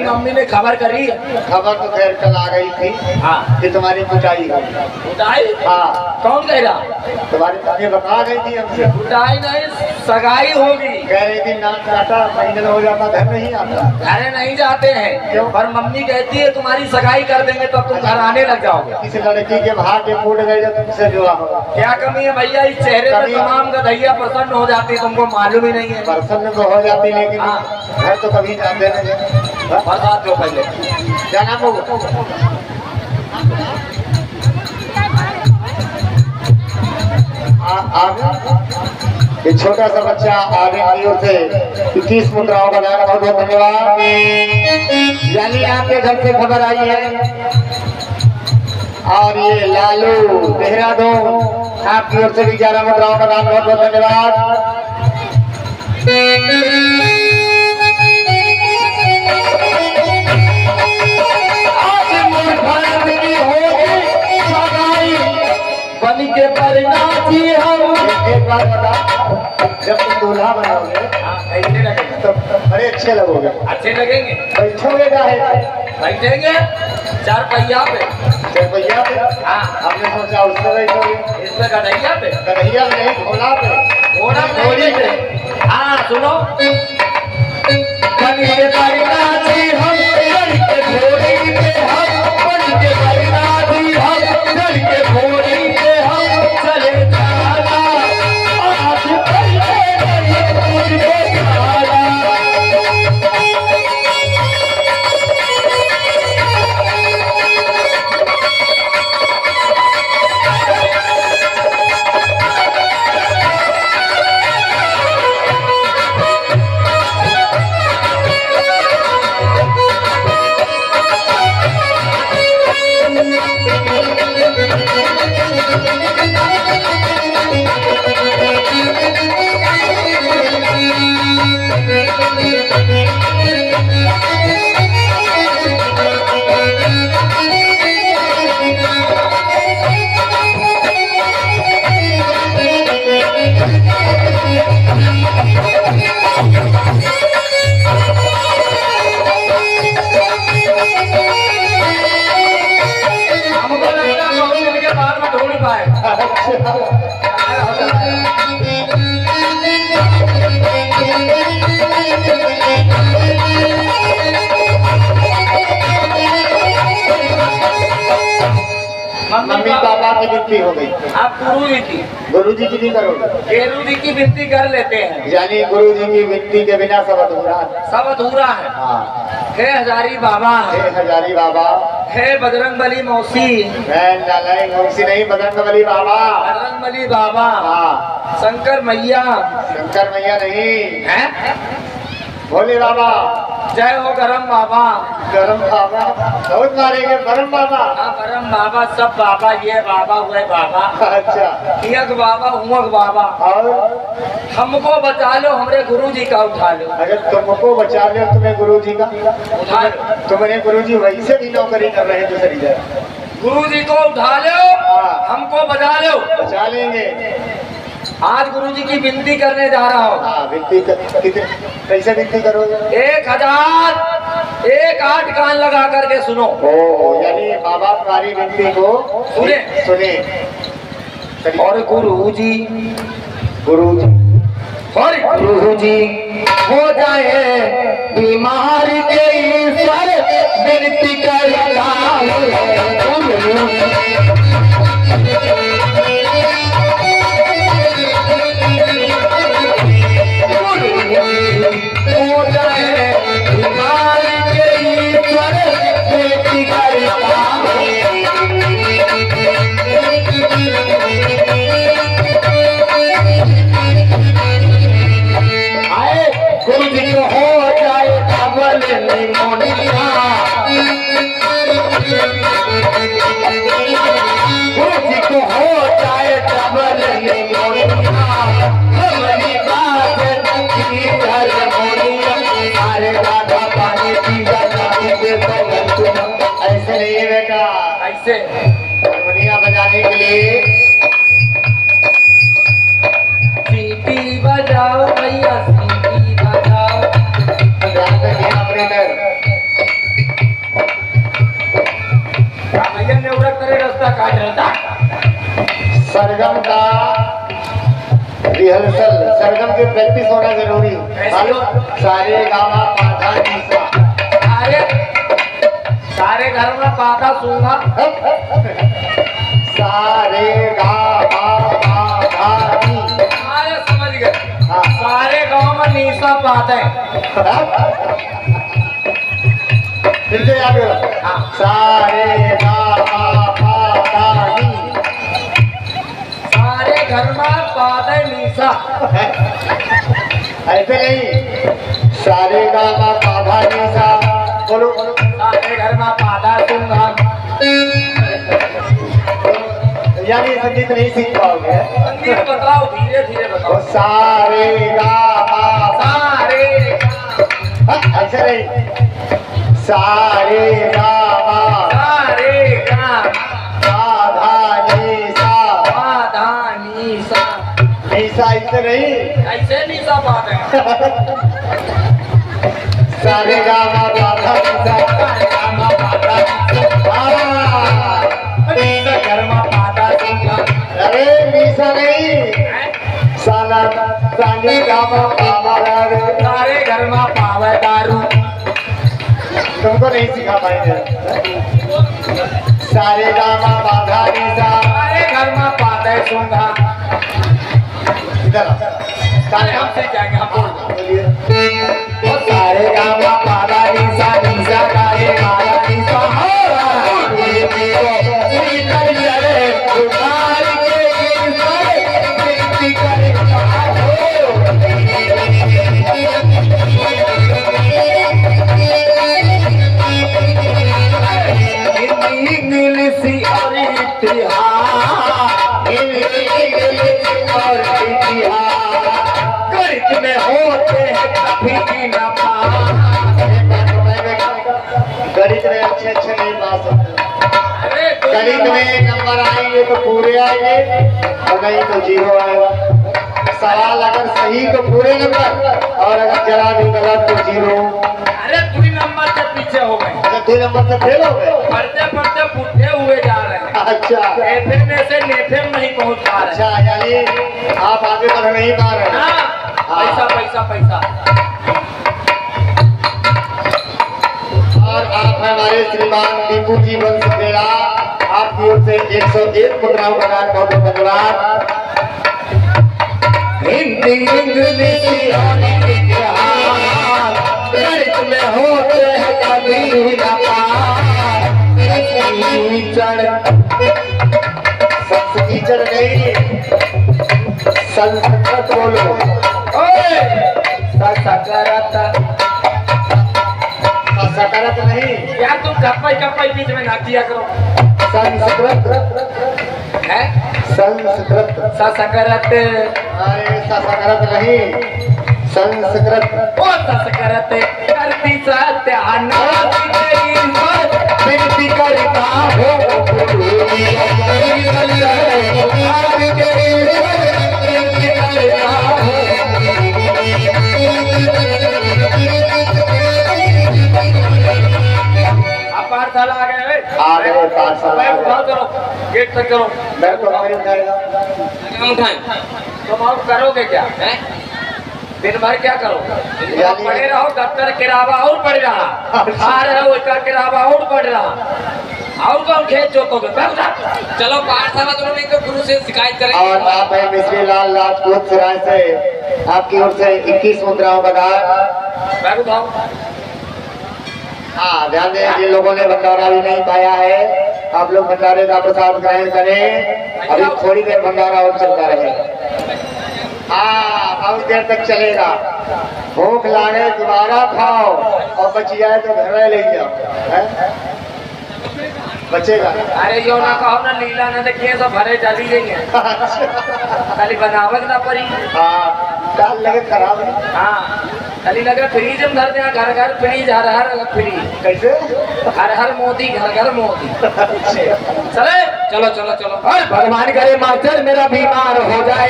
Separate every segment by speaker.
Speaker 1: Mummy ने खबर करी?
Speaker 2: खबर तो खैर कल आ गई थी।
Speaker 1: हाँ।
Speaker 2: कि तुम्हारी कुटाई हुई।
Speaker 1: कुटाई?
Speaker 2: हाँ।
Speaker 1: कौन कह रहा?
Speaker 2: तुम्हारी मम्मी बता गई थी हमसे।
Speaker 1: कुटाई नहीं, सगाई होगी।
Speaker 2: कह रही थी नाक काटा महीने हो जाता, घर नहीं आता।
Speaker 1: घर नहीं जाते हैं।
Speaker 2: क्यों?
Speaker 1: पर मम्मी कहती है तुम्हारी सगाई कर देंगे तब तुम घर आने लग जाओगे।
Speaker 2: किसी लड़की के भाग्य फूट गए जब तुमसे विवाह होगा।
Speaker 1: क्या कमी है भैया? इस चेहरे पे तमाम गधैया प्रसन्न हो जाती, तुमको मालूम ही नहीं है।
Speaker 2: प्रसन्न तो हो जाती लेकिन
Speaker 1: हाँ।
Speaker 2: घर तो कभी जाते नहीं।
Speaker 1: बर्बाद दो पहले।
Speaker 2: क्या नाम होगा? ये छोटा सा बच्चा आगे की ओर से 21 मुद्राओं का दान, बहुत बहुत धन्यवाद। यानी आपके घर से खबर आई है और ये लालू देहरादून आपकी ओर से भी 11 मुद्राओं का दान, बहुत बहुत धन्यवाद।
Speaker 1: बनी के परिणामी हम।
Speaker 2: एक बार बता, जब तुम दूल्हा बनाओगे
Speaker 1: कैसे लगेंगे?
Speaker 2: तो बड़े अच्छे लगोगे।
Speaker 1: अच्छे लगेंगे।
Speaker 2: बैठोगे क्या है?
Speaker 1: बैठेंगे 4 पहिया पे।
Speaker 2: 4 पहिया पे?
Speaker 1: हाँ।
Speaker 2: हमने सोचा उसमें बैठोगे।
Speaker 1: इसमें गधैया पे?
Speaker 2: कन्हैया में नहीं, घोड़ा पे।
Speaker 1: घोड़ा
Speaker 2: घोड़ी पे।
Speaker 1: हाँ सुनो। बनी के परिणामी हम, बनी के घोड़ी पे हम, बनी के परिणामी हम, बनी के घोड़ी पे हम चले जाना। आज पहले मुझको जाना।
Speaker 2: मम्मी पापा की विनती हो गई।
Speaker 1: आप गुरु जी की,
Speaker 2: गुरु जी की भी करोगे?
Speaker 1: गुरु जी की विनती कर लेते हैं।
Speaker 2: यानी गुरु जी की विनती के बिना सब अधूरा है।
Speaker 1: सब अधूरा है।
Speaker 2: हाँ।
Speaker 1: हे हजारी बाबा,
Speaker 2: हे हजारी बाबा,
Speaker 1: हे बजरंगबली मौसी।
Speaker 2: मैं नालायक मौसी नहीं, बजरंगबली बाबा।
Speaker 1: बजरंगबली बाबा।
Speaker 2: हाँ।
Speaker 1: शंकर मैया।
Speaker 2: शंकर मैया नहीं
Speaker 1: है?
Speaker 2: भोले बाबा।
Speaker 1: जय हो गरम बाबा।
Speaker 2: गरम बाबा बहुत मारेंगे। गरम बाबा।
Speaker 1: हाँ गरम बाबा, सब बाबा, ये बाबा हुए बाबा।
Speaker 2: अच्छा।
Speaker 1: यक बाबा हुमक बाबा।
Speaker 2: और
Speaker 1: हमको बचा लो, हमरे गुरु जी का उठा लो।
Speaker 2: अगर तुमको बचा ले तुम्हें गुरु जी का
Speaker 1: उठा लो।
Speaker 2: तुम्हें गुरु जी वैसे भी नौकरी कर रहे हैं दूसरी जगह।
Speaker 1: गुरु जी को उठा लो, हमको बचा लो।
Speaker 2: बचा लेंगे।
Speaker 1: आज गुरु जी की विनती करने जा रहा हूँ।
Speaker 2: हाँ, विनती कितने कैसे विनती करोगे?
Speaker 1: 1000 एक 8 कान लगा करके सुनो।
Speaker 2: ओ, यानी बाबा तुम्हारी विनती को सुने।
Speaker 1: और गुरु जी
Speaker 2: और
Speaker 1: गुरु जी हो जाए बीमार के ईश्वर विनती करता गुरु जी को हो जाए डबल निमोनिया। गुरु जी को हो जाए डबल निमोनिया। हमारी बात सारे राधा पानी पीगा
Speaker 2: ऐसे नहीं है बेटा।
Speaker 1: ऐसे
Speaker 2: हारमोनिया बजाने के लिए
Speaker 1: सीटी बजाओ भैया, सीटी बजाओ।
Speaker 2: ऑपरेटर रिहर्सल सरगम की प्रैक्टिस होना जरूरी मालूम। सारे गामा पाधा नीसा।
Speaker 1: सारे घर में पाधा सूंघा।
Speaker 2: सारे गामा पाधा नी।
Speaker 1: अरे समझ गए।
Speaker 2: हाँ।
Speaker 1: सारे गांव में नीसा पाते
Speaker 2: फिर से याद करो।
Speaker 1: हाँ।
Speaker 2: सारे गामा पाधा नी।
Speaker 1: सारे घर में पाते नीसा।
Speaker 2: ऐसे नहीं, सारे गामा पाधा नीसा बोलो।
Speaker 1: सारे घर में पाधा सूंघा।
Speaker 2: यानी संगीत नहीं सीख पाओगे।
Speaker 1: संगीत बताओ, धीरे धीरे बताओ।
Speaker 2: सारे गामा
Speaker 1: सारे
Speaker 2: ऐसे नहीं, सारे गामा
Speaker 1: सारे गांव
Speaker 2: पाधा नीसा।
Speaker 1: पाधा नीसा।
Speaker 2: नीसा ऐसे नहीं,
Speaker 1: ऐसे नीसा पाते
Speaker 2: सारे गामा पाधा नीसा।
Speaker 1: सारे गांव में पाधा
Speaker 2: हाँ।
Speaker 1: नीसा घर में पाधा सूंघा।
Speaker 2: अरे नीसा नहीं, साला सानी गामा पावा रे।
Speaker 1: सारे घर में पावे दारू।
Speaker 2: तुमको नहीं सिखा पाएंगे। सारे गामा पाधा नीसा।
Speaker 1: सारे घर में पाते सूंघा।
Speaker 2: इधर आओ।
Speaker 1: सारे हम सीख जाएंगे, हम बोल दो।
Speaker 2: बोलिए।
Speaker 1: ओ सारे गांव में पाधा नीसा नीसा गाए पाधा नीसा। गणित में होते हैं कभी न पास।
Speaker 2: गणित में अच्छे नहीं पा सकते।
Speaker 1: अरे
Speaker 2: गणित में नंबर आएंगे तो पूरे आएंगे और नहीं तो जीरो आएगा। सवाल अगर सही तो पूरे नंबर और अगर जरा भी गलत तो जीरो।
Speaker 1: अरे तू नंबर से पीछे हो गए।
Speaker 2: अच्छा 2 नंबर से फेल हो गए।
Speaker 1: पढ़ते पढ़ते बुढ़े हुए जा रहे हैं।
Speaker 2: अच्छा
Speaker 1: एफएम में से नेफेम नहीं पहुंच पा रहे।
Speaker 2: अच्छा, यानी आप आगे बढ़ नहीं पा रहे हैं।
Speaker 1: हाँ, पैसा पैसा पैसा।
Speaker 2: और आप हमारे श्रीमान दीपू जी बंसुदेला, आपकी ओर से 101 मुद्राओं का दान बहुत बहुत धन्यवाद।
Speaker 1: हिंदी इंग्लिश और इतिहास गणित में होते हैं कभी न पास।
Speaker 2: टीचर नहीं, संस्कृत बोलो।
Speaker 1: ओए सकारात
Speaker 2: सकारत नहीं,
Speaker 1: यार तुम कपाई कपाई बीच में ना किया करो।
Speaker 2: संस्कृत
Speaker 1: है
Speaker 2: संस्कृत।
Speaker 1: सकारात
Speaker 2: अरे सकारत नहीं, संस्कृत।
Speaker 1: ओ सकारात करती सत्यानाश तेरी विनती करता हो। पाठशाला आ गए।
Speaker 2: आ गए पाठशाला।
Speaker 1: मैं उठाओ, चलो गेट तक चलो।
Speaker 2: मैं तो नहीं उठाएगा।
Speaker 1: हम उठाएं। तुम आप करोगे क्या है? दिन भर क्या करोगे? आप पढ़े रहो, दफ्तर किरावा और पढ़ रहा, खा रहे हो उसका किरावा और पढ़ रहा, और कौन खेत जोतोगे? चलो पाठशाला तुम नहीं तो गुरु से शिकायत करेंगे।
Speaker 2: और आप है मिश्री लाल राजपूत सिराज से, आपकी ओर से 21 मुद्राओं का दान।
Speaker 1: बैग उठाओ।
Speaker 2: हाँ, ध्यान दें, जिन लोगों ने भंडारा भी नहीं पाया है, आप लोग भंडारे का प्रसाद ग्रहण करें। अभी थोड़ी देर भंडारा और चलता रहेगा। हाँ, बहुत देर तक चलेगा। भूख लागे दोबारा खाओ और बच जाए तो घर में ले जाओ। हैं? बचेगा।
Speaker 1: अरे यो ना कहो ना लीला ना देखिए सब भरे डाली गई है। खाली बनावट ना पड़ी।
Speaker 2: हाँ, दाल लगे खराब है।
Speaker 1: हाँ, खाली लगे फ्रीज में धर दें, घर घर फ्रीज, हर हर फ्रीज।
Speaker 2: कैसे?
Speaker 1: हर हर मोदी, घर घर मोदी। चले चलो चलो चलो। और भगवान करे मास्टर मेरा बीमार हो जाए।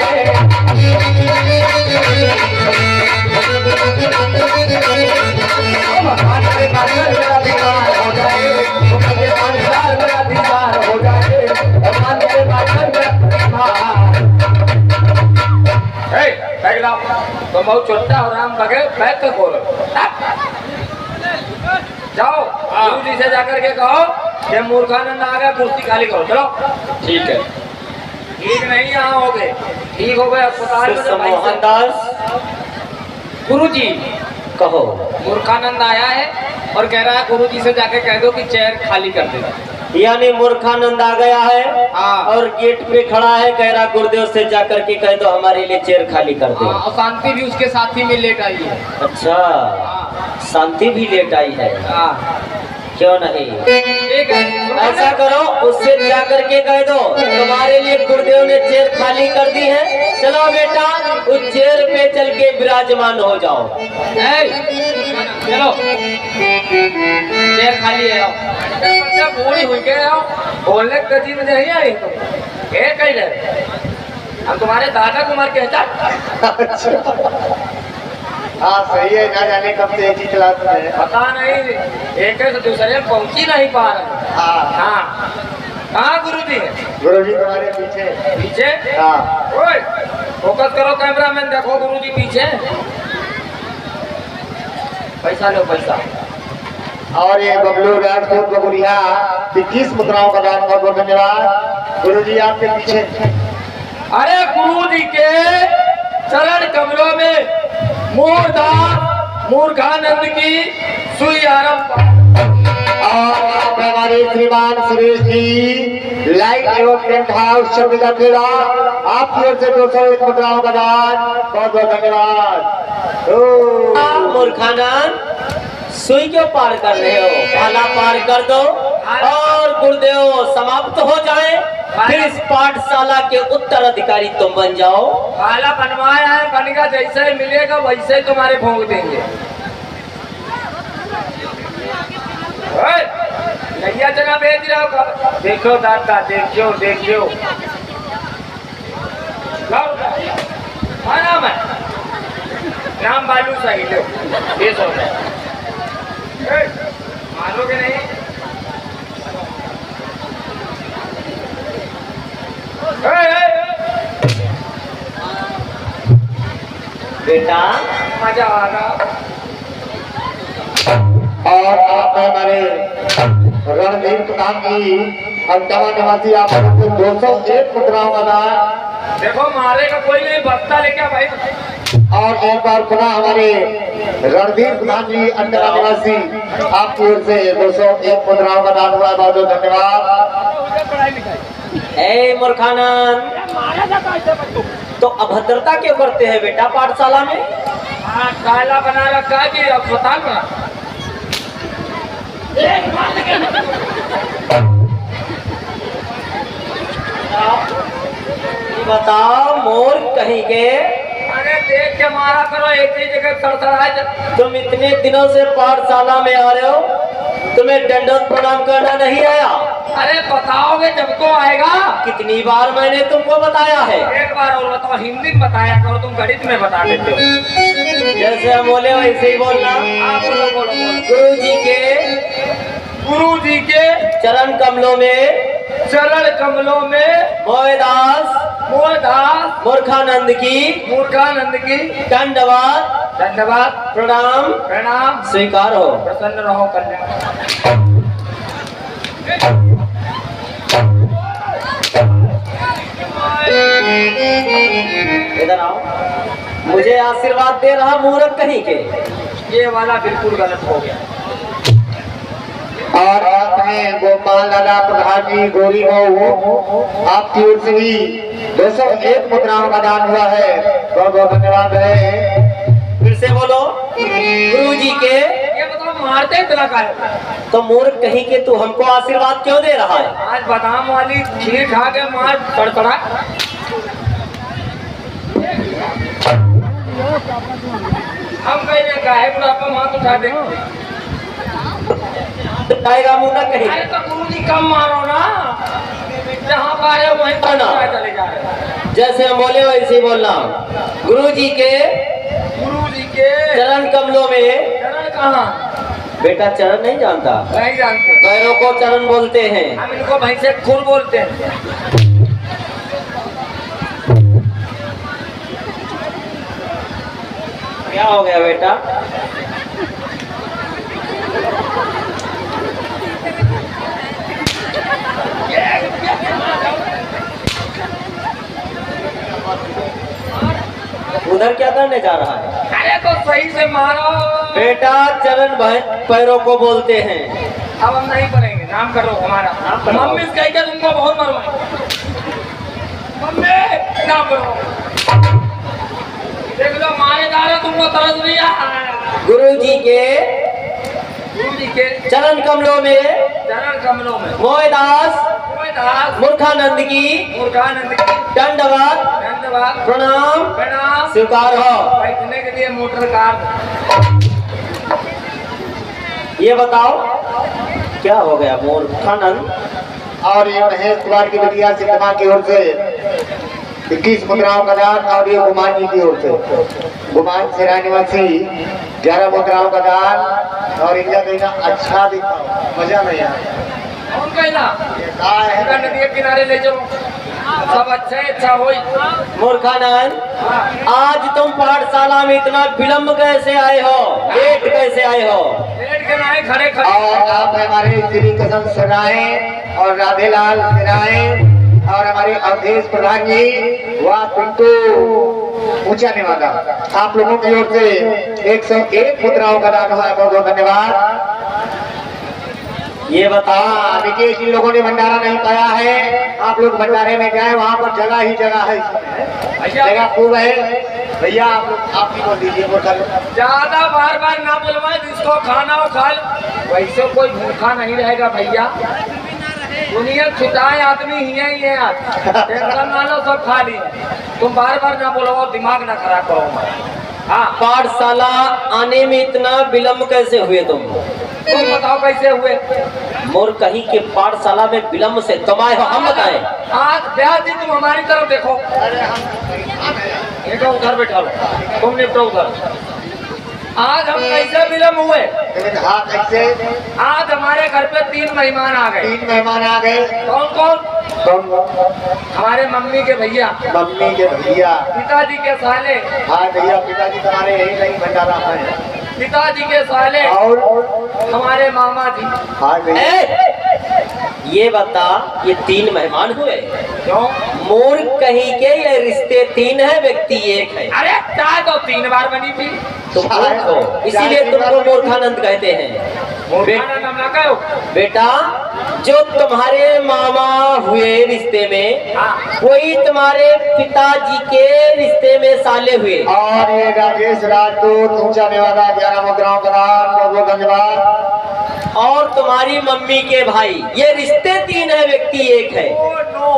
Speaker 1: भगवान करे मास्टर मेरा बीमार हो जाए। मेरा बीमार हो जाए। भगवान करे मास्टर मेरा बीमार। बहुत छोटा और राम लगे बैठ के बोलो। जाओ गुरु जी से जाकर के कहो कि मूर्खानंद आ गया, कुर्सी खाली करो। चलो
Speaker 3: ठीक है।
Speaker 1: ठीक नहीं यहाँ हो गए, ठीक हो गए अस्पताल में तो भाई से-
Speaker 3: मोहनदास
Speaker 1: गुरुजी
Speaker 3: कहो।
Speaker 1: मूर्खानंद आया है और कह रहा है गुरुजी से जाके कह दो कि चेयर खाली कर दे।
Speaker 3: यानी मूर्खानंद आ गया है
Speaker 1: हाँ।
Speaker 3: और गेट पे खड़ा है, कह रहा गुरुदेव से जाकर के कह दो हमारे लिए चेयर खाली कर दो।
Speaker 1: और शांति भी उसके साथ ही में लेट आई है।
Speaker 3: अच्छा,
Speaker 1: हाँ।
Speaker 3: शांति भी लेट आई है,
Speaker 1: हाँ।
Speaker 3: क्यों नहीं?
Speaker 1: ठीक है
Speaker 3: ऐसा करो, उससे जाकर के कह दो तुम्हारे लिए गुरुदेव ने चेयर खाली कर दी है, चलो बेटा उस चेयर पे चल के विराजमान हो जाओ।
Speaker 1: चलो चेयर खाली है, आओ बूढ़ी हुई के आओ, बोलने की गति में नहीं आई तुम कही रहे हम तुम्हारे दादा कुमार के
Speaker 2: हाँ सही है, ना जाने कब से एक ही क्लास में है।
Speaker 1: पता नहीं एक से दूसरे पहुंच ही नहीं पा रहे।
Speaker 2: हाँ
Speaker 1: हाँ कहाँ गुरु जी है?
Speaker 2: गुरु जी तुम्हारे पीछे।
Speaker 1: पीछे?
Speaker 2: हाँ
Speaker 1: ओए फोकस करो कैमरा मैन, देखो गुरु जी पीछे। पैसा लो पैसा।
Speaker 2: और ये बबलू राजपूत बबुरिया 21 मुद्राओं का दान, बहुत बहुत धन्यवाद। गुरु जी आपके पीछे।
Speaker 1: अरे गुरु जी के चरण कमलों में मूर्खानंद की सुई आरंभ।
Speaker 2: और हमारे श्रीमान सुरेश जी लाइट एवं टेंट हाउस शब्द का खेड़ा, आपकी ओर से 201 मुद्राओं का दान, बहुत बहुत धन्यवाद।
Speaker 3: मूर्खानंद सुई क्यों पार कर रहे हो? भाला पार कर दो और गुरुदेव समाप्त हो जाए, फिर इस पाठशाला के उत्तराधिकारी तुम बन जाओ।
Speaker 1: भाला बनवाया है, बनेगा जैसे ही मिलेगा वैसे ही तुम्हारे भोंग देंगे। नैया जना भेज रहा होगा, देखो दादा देखियो देखियो। नाम है नाम बालू सही लो, ये सो मानोगे नहीं।
Speaker 3: बेटा
Speaker 1: मजा आ रहा।
Speaker 2: और आप हमारे रणधीर प्रधान जी अंतवा निवासी, आप 201 मुद्राओं का दान।
Speaker 1: देखो मारे का कोई नहीं, बस्ता लेके भाई।
Speaker 2: और एक बार पुनः हमारे रणधीर प्रधान जी अंतरा निवासी, आपकी ओर से 201 मुद्राओं का दान हुआ, बहुत बहुत धन्यवाद।
Speaker 3: ए मूर्खानंद, तो अभद्रता क्यों करते हैं बेटा पाठशाला में?
Speaker 1: हाँ काला बना रखा है कि अस्पताल बना।
Speaker 3: बताओ मोर कहीं के,
Speaker 1: अरे देख के मारा करो, एक ही जगह सड़सड़ाए।
Speaker 3: तुम इतने दिनों से पाठशाला में आ रहे हो, तुम्हें दंडवत प्रणाम करना नहीं आया?
Speaker 1: अरे बताओगे जब तो आएगा।
Speaker 3: कितनी बार मैंने तुमको बताया है?
Speaker 1: एक बार और बताओ, हिंदी में बताया करो, तुम गणित में बता देते हो।
Speaker 3: जैसे हम बोले वैसे ही बोलना।
Speaker 1: हाँ बोलो बोलो बोलो।
Speaker 3: गुरु जी के चरण कमलों में
Speaker 1: मोहदास
Speaker 3: मूर्खानंद की दंडवत प्रणाम स्वीकार हो।
Speaker 1: प्रसन्न रहो, कल्याण।
Speaker 3: इधर आओ, मुझे आशीर्वाद दे रहा मूर्ख कहीं के।
Speaker 1: ये वाला बिल्कुल गलत हो गया।
Speaker 2: और आपने गोपाल दादा प्रधान जी गोरी हो, आपकी ओर से भी 201 मुद्राओं का दान हुआ है, बहुत बहुत धन्यवाद है।
Speaker 3: फिर से बोलो। गुरु जी के
Speaker 1: ये बताओ मारते इतना का है?
Speaker 3: तो मूर्ख कहीं के तू हमको आशीर्वाद क्यों दे रहा है?
Speaker 1: आज बादाम वाली खीर खा के मार तड़तड़ा। हम कहीं गाय बुढ़ापा मार उठा दे।
Speaker 3: टाइगा मुंडा कहीं।
Speaker 1: अरे तो गुरु जी कम मारो ना, जहाँ पाए वहीं चले जा रहे।
Speaker 3: जैसे हम बोले वैसे ही बोलना। गुरु जी के चरण कमलों में।
Speaker 1: चरण कहाँ?
Speaker 3: बेटा चरण नहीं जानता?
Speaker 1: नहीं जानते।
Speaker 3: पैरों को चरण बोलते हैं।
Speaker 1: हम इनको भैंसे खुर बोलते हैं।
Speaker 3: क्या हो गया बेटा? उधर क्या करने जा रहा है?
Speaker 1: अरे तो सही से मारो।
Speaker 3: बेटा चरण पैरों को बोलते हैं।
Speaker 1: अब हम नहीं करेंगे, नाम करो हमारा।
Speaker 3: नाम करो।
Speaker 1: मम्मी से कह के तुमको बहुत मरवाए। मम्मी नाम करो। देख लो मारे जा रहे तुमको तरस नहीं आ रहा है।
Speaker 3: गुरु जी के चरण कमलों में
Speaker 1: चरण कमलों में
Speaker 3: मोहदास मूर्खानंद की दंडवत प्रणाम स्वीकार हो।
Speaker 1: बैठने के लिए मोटर कार।
Speaker 3: ये बताओ क्या हो गया मूर्खानंद?
Speaker 2: और ये महेश कुमार की बिटिया सिद्धमा की ओर से 21 मुद्राओं का दान और ये गुमान जी की ओर से गुमान सेरा निवासी 11 मुद्राओं का दान और इनका देना अच्छा दिखा मजा नहीं आया।
Speaker 1: कौन कहला?
Speaker 2: ये गाय है
Speaker 1: नदी के किनारे ले जाओ, सब अच्छा होई।
Speaker 3: मूर्खानंद आज तुम पाठशाला में इतना विलम्ब कैसे आए हो? लेट कैसे आए हो?
Speaker 1: लेट के नाए खड़े
Speaker 2: और आप हमारे श्री कसम सुनाए और राधेलाल सुनाए और हमारे अवधेश प्रधान जी वाह पिंटू ऊंचा निवादा आप लोगों की ओर से 101 मुद्राओं का दान हुआ है। बहुत बहुत धन्यवाद।
Speaker 3: ये बताओ
Speaker 2: विकेश इन लोगों ने भंडारा नहीं पाया है, आप लोग भंडारे में जाए, वहाँ पर जगह ही जगह है, जगह खूब है। भैया आप लोग आप भी बोल दीजिए बोतल।
Speaker 1: ज्यादा बार बार ना बुलवाए, जिसको खाना हो खा लो। वैसे कोई भूखा नहीं रहेगा भैया। दुनिया छुटाए आदमी ही है आज। टेंशन ना लो, सब खा लिए। तुम बार बार ना बोलो, दिमाग ना खराब करो। हाँ
Speaker 3: पाठशाला आने में इतना विलम्ब कैसे हुए तुम
Speaker 1: बताओ कैसे हुए?
Speaker 3: मोर कहीं के पाठशाला में विलम्ब से तुम आए हो, हम बताएं।
Speaker 1: आज ब्याह जी तुम हमारी तरफ देखो। देखो उधर बैठा लो, तुम निपटो उधर। आज हम कैसे विलम्ब हुए?
Speaker 2: हाँ कैसे?
Speaker 1: आज हमारे घर पे 3 मेहमान आ गए।
Speaker 2: 3 मेहमान आ गए।
Speaker 1: कौन कौन?
Speaker 2: कौन?
Speaker 1: हमारे मम्मी के भैया,
Speaker 2: मम्मी के भैया,
Speaker 1: पिताजी के साले।
Speaker 2: हाँ भैया पिताजी तुम्हारे यही नहीं भंडारा है।
Speaker 1: पिताजी के साले
Speaker 2: और
Speaker 1: हमारे मामा जी।
Speaker 2: हाँ भैया।
Speaker 3: ये बता, ये 3 मेहमान हुए
Speaker 1: क्यों?
Speaker 3: मोर कहीं के ये रिश्ते 3 है, व्यक्ति 1 है।
Speaker 1: अरे चाय तो 3 बार बनी थी।
Speaker 3: तुम मूर्ख हो, इसीलिए तुमको मूर्खानंद कहते हैं।
Speaker 1: नाम ना कहो।
Speaker 3: बेटा जो तुम्हारे मामा हुए रिश्ते में, वही तुम्हारे पिताजी के रिश्ते में साले हुए।
Speaker 2: और ये राजेश राजदूत ऊंचा नेवादा 11 मुद्राओं का दान, बहुत बहुत धन्यवाद।
Speaker 3: और तुम्हारी मम्मी के भाई, ये रिश्ते 3 है, व्यक्ति 1 है।
Speaker 1: ओ नो,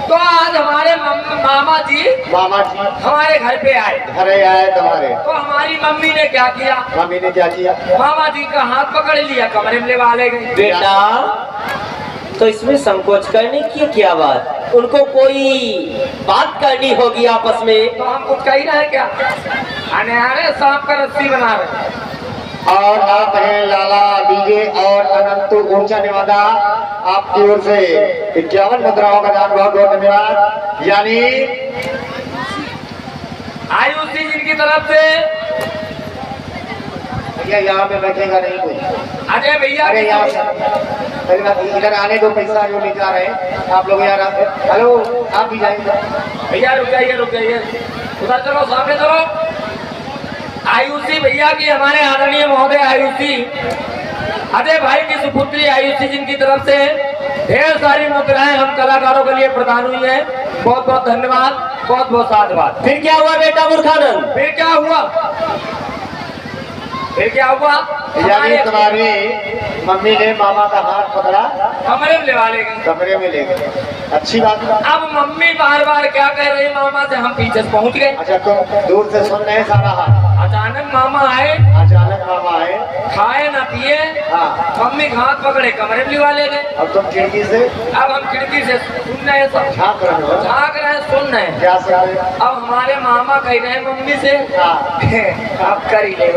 Speaker 1: तो आज हमारे मामा जी हमारे घर पे आए।
Speaker 2: घरे आए तुम्हारे।
Speaker 1: तो हमारी मम्मी ने क्या किया?
Speaker 2: मम्मी ने क्या किया?
Speaker 1: मामा जी का हाथ पकड़ लिया, कमरे में लेवा ले गई।
Speaker 3: बेटा तो इसमें संकोच करने की क्या बात? उनको कोई बात करनी होगी आपस में।
Speaker 1: तो हम कुछ कही रहे क्या? अरे सांप का रस्सी बना रहे।
Speaker 2: और आप हैं लाला डीजे और अनंतु ऊंचा नेवादा, आपकी ओर से 51 मुद्राओं का दान, बहुत बहुत धन्यवाद। यानी
Speaker 1: आयुषी जी की तरफ से
Speaker 2: भैया यहाँ पे बैठेगा नहीं कोई।
Speaker 1: अजय भैया
Speaker 2: अरे यहाँ से इधर आने दो, पैसा जो ले जा रहे हैं आप लोग यार। हेलो आप भी जाएंगे
Speaker 1: भैया? रुक जाइए उधर चलो, सामने चलो। आयुषी भैया की, हमारे आदरणीय महोदय आयुषी अजय भाई की सुपुत्री आयुषी जिनकी तरफ से ढेर सारी मुद्राएं हम कलाकारों के लिए प्रदान हुई है। बहुत बहुत धन्यवाद, बहुत बहुत साधुवाद।
Speaker 3: फिर क्या हुआ बेटा मूर्खानंद?
Speaker 1: फिर क्या हुआ?
Speaker 2: यानी तुम्हारी मम्मी ने मामा का हाथ पकड़ा,
Speaker 1: कमरे में लेवा ले गई।
Speaker 2: कमरे में ले गए। अच्छी बात है।
Speaker 1: अब मम्मी बार बार क्या कह रही मामा से, हम पीछे से पहुंच गए।
Speaker 2: अच्छा तुम दूर से सुन रहे सारा हाथ।
Speaker 1: अचानक मामा आए,
Speaker 2: अचानक मामा आए,
Speaker 1: खाए ना पिए।
Speaker 2: हाँ
Speaker 1: मम्मी हाथ पकड़े कमरे में लेवा ले गए।
Speaker 2: अब तुम खिड़की से?
Speaker 1: अब हम खिड़की से सुन रहे, सब
Speaker 2: झाँक रहे हो?
Speaker 1: झाँक रहे, सुन रहे।
Speaker 2: क्या सुन रहे?
Speaker 1: अब हमारे मामा कह रहे हैं मम्मी से,
Speaker 2: हाँ
Speaker 1: आप कर ही ले।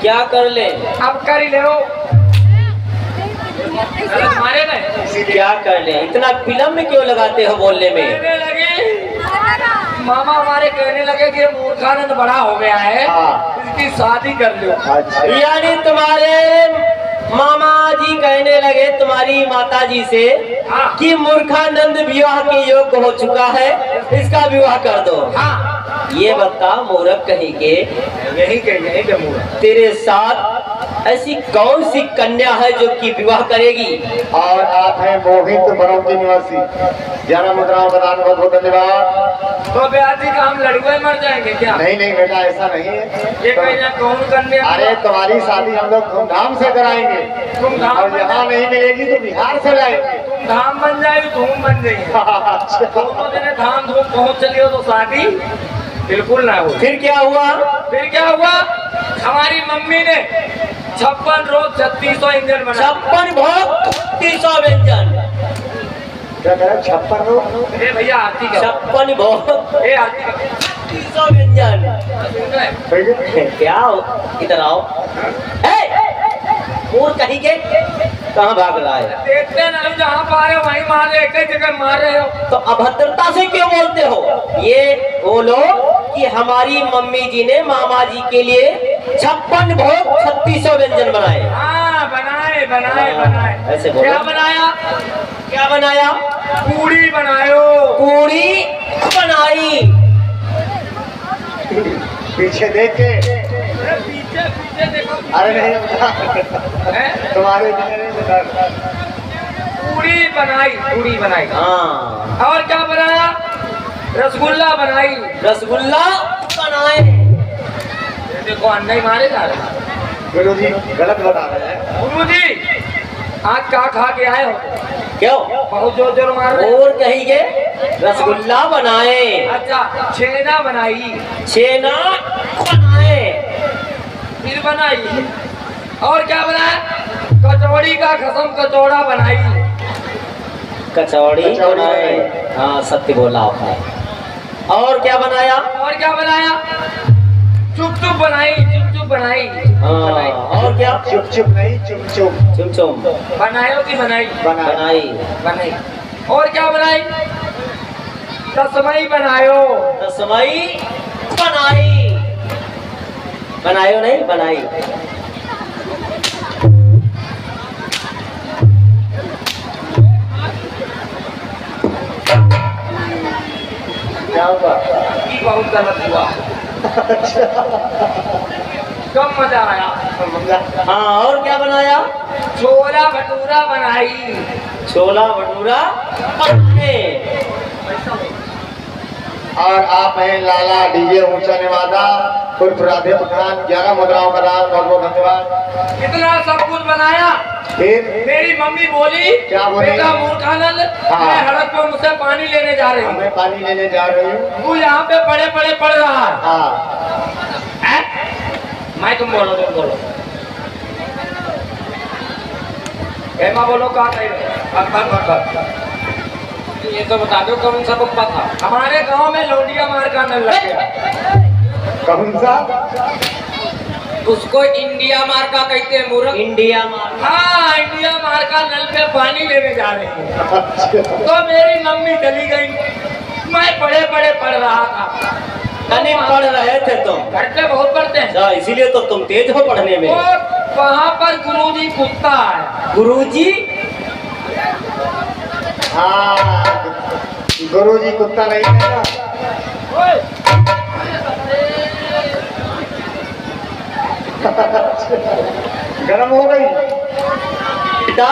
Speaker 3: क्या कर ले?
Speaker 1: अब कर ही ले। हमारे में
Speaker 3: क्या कर ले? इतना विलम्ब क्यों लगाते हो बोलने में?
Speaker 1: लगे मामा हमारे कहने लगे कि ये मूर्खानंद बड़ा हो गया है,
Speaker 2: हाँ।
Speaker 1: इसकी शादी कर लो।
Speaker 2: अच्छा
Speaker 3: यानी तुम्हारे मामा जी कहने लगे तुम्हारी माता जी से
Speaker 1: हाँ।
Speaker 3: कि मूर्खानंद विवाह के योग्य हो चुका है, इसका विवाह कर दो।
Speaker 1: हाँ
Speaker 3: ये बता मूर्ख कहीं के,
Speaker 1: यही के मूर्ख।
Speaker 3: तेरे साथ ऐसी कौन सी कन्या है जो कि विवाह करेगी?
Speaker 2: और आप हैं मोहित बरौती निवासी। 11 मुद्राओं का दान, बहुत बहुत धन्यवाद।
Speaker 1: तो ब्याजी का हम लड़ुए मर जाएंगे क्या?
Speaker 2: नहीं नहीं बेटा, ऐसा नहीं है।
Speaker 1: ये कहना कौन करने?
Speaker 2: अरे तुम्हारी शादी हम लोग धूमधाम से कराएंगे।
Speaker 1: धूमधाम
Speaker 2: और यहाँ नहीं मिलेगी तो बिहार से लाएंगे।
Speaker 1: तुम धाम बन जाएगी, धूम बन जाएगी।
Speaker 2: अच्छा।
Speaker 1: दोनों जने धाम धूम पहुँच चलिए तो शादी बिल्कुल ना हो।
Speaker 3: फिर क्या हुआ?
Speaker 1: फिर क्या हुआ? हमारी मम्मी ने 56 रोज 3600 इंजन बना।
Speaker 3: 56 भोग 3600 व्यंजन।
Speaker 2: क्या कह रहे? 56 लोग?
Speaker 1: ए भैया आरती का
Speaker 3: 56 भोग
Speaker 1: ए आरती का
Speaker 3: 3600 व्यंजन। क्या हो? इधर आओ। और कहीं के कहाँ भाग रहा है?
Speaker 1: देखते नहीं, जहाँ पा रहे हो वहीं मार रहे, एक ही जगह मार रहे हो।
Speaker 3: तो अभद्रता से क्यों बोलते हो? ये बोलो कि हमारी मम्मी जी ने मामा जी के लिए 56 भोग 3600 व्यंजन बनाए।
Speaker 1: हाँ बनाए बनाए बनाए।
Speaker 3: ऐसे बोलो।
Speaker 1: क्या बनाया?
Speaker 3: क्या बनाया?
Speaker 1: पूरी बनायो।
Speaker 3: पूरी बनाई।
Speaker 2: पीछे देख के।
Speaker 1: अरे पीछे पीछे देखो।
Speaker 2: अरे नहीं बता।
Speaker 1: हैं?
Speaker 2: तुम्हारे पीछे नहीं बता।
Speaker 1: पूरी बनाई, पूरी बनाई।
Speaker 3: हाँ,
Speaker 1: और क्या बनाया? रसगुल्ला बनाई।
Speaker 3: रसगुल्ला बनाए।
Speaker 1: ये देखो अन्ना ही मारे जा रहे।
Speaker 2: गुरु जी गलत बता रहे हैं।
Speaker 1: गुरु जी आज क्या खा के आए हो?
Speaker 3: क्यों?
Speaker 1: बहुत जोर जोर मार रहे हो।
Speaker 3: और कहिए रसगुल्ला बनाए,
Speaker 1: अच्छा छेना बनाई।
Speaker 3: छेना बनाए,
Speaker 1: फिर बनाई। और क्या बनाया? कचौड़ी का कसम कचौड़ा बनाई।
Speaker 3: कचौड़ी
Speaker 2: कचौड़ी
Speaker 3: बनाए। हाँ सत्य बोला आपने। और क्या बनाया?
Speaker 1: और क्या बनाया? चुप चुप बनाई, चुप चुप बनाई।
Speaker 3: हाँ, और क्या?
Speaker 2: चुप चुप नहीं, चुप चुप
Speaker 3: चुम चुम
Speaker 1: बनायो की बनाई?
Speaker 2: बना।
Speaker 3: बनाई।
Speaker 1: बनाई। और क्या बनाई? रसमई बनायो।
Speaker 3: रसमई बनाई। बनायो नहीं बनाई।
Speaker 2: क्या हुआ?
Speaker 1: ये बहुत गलत हुआ। कम मजा आया।
Speaker 3: हाँ, और क्या बनाया?
Speaker 1: छोला भटूरा बनाई।
Speaker 3: छोला भटूरा बनाए।
Speaker 2: और आप हैं लाला डीजे ऊंचा निवादा उर्फ राधे पठान। 11 मुद्राओं का दान, बहुत बहुत धन्यवाद।
Speaker 1: इतना सब कुछ बनाया।
Speaker 2: फिर
Speaker 1: मेरी मम्मी बोली
Speaker 2: क्या बोली?
Speaker 1: बेटा मूर्खानंद,
Speaker 2: हाँ।
Speaker 1: मैं हड़कपुर मुझसे पानी लेने जा रही हूँ।
Speaker 2: मैं पानी लेने जा रही हूँ।
Speaker 1: तू यहाँ पे पड़े पड़े पड़ रहा है।
Speaker 2: हाँ
Speaker 1: हैं? मैं तुम बोलो, तुम बोलो। माँ बोलो कहाँ कही रहे? ये तो बता दो कौन सा पप्पा था? हमारे गांव में लौंडिया मार का नल लग गया।
Speaker 2: कौन सा?
Speaker 1: उसको इंडिया मार का कहते हैं मूर्ख।
Speaker 3: इंडिया मार।
Speaker 1: हाँ इंडिया मार का नल पे पानी लेने जा रहे हैं। तो मेरी मम्मी चली गई, मैं बड़े बड़े पढ़ रहा था।
Speaker 3: कहीं पढ़ रहे थे तुम?
Speaker 1: घर पे बहुत पढ़ते हैं।
Speaker 3: अच्छा, इसीलिए तो तुम तेज हो पढ़ने में।
Speaker 1: और वहाँ पर गुरुजी कुत्ता है।
Speaker 3: गुरुजी?
Speaker 2: हाँ गुरु जी कुत्ता नहीं है ना? गरम हो गई
Speaker 3: बेटा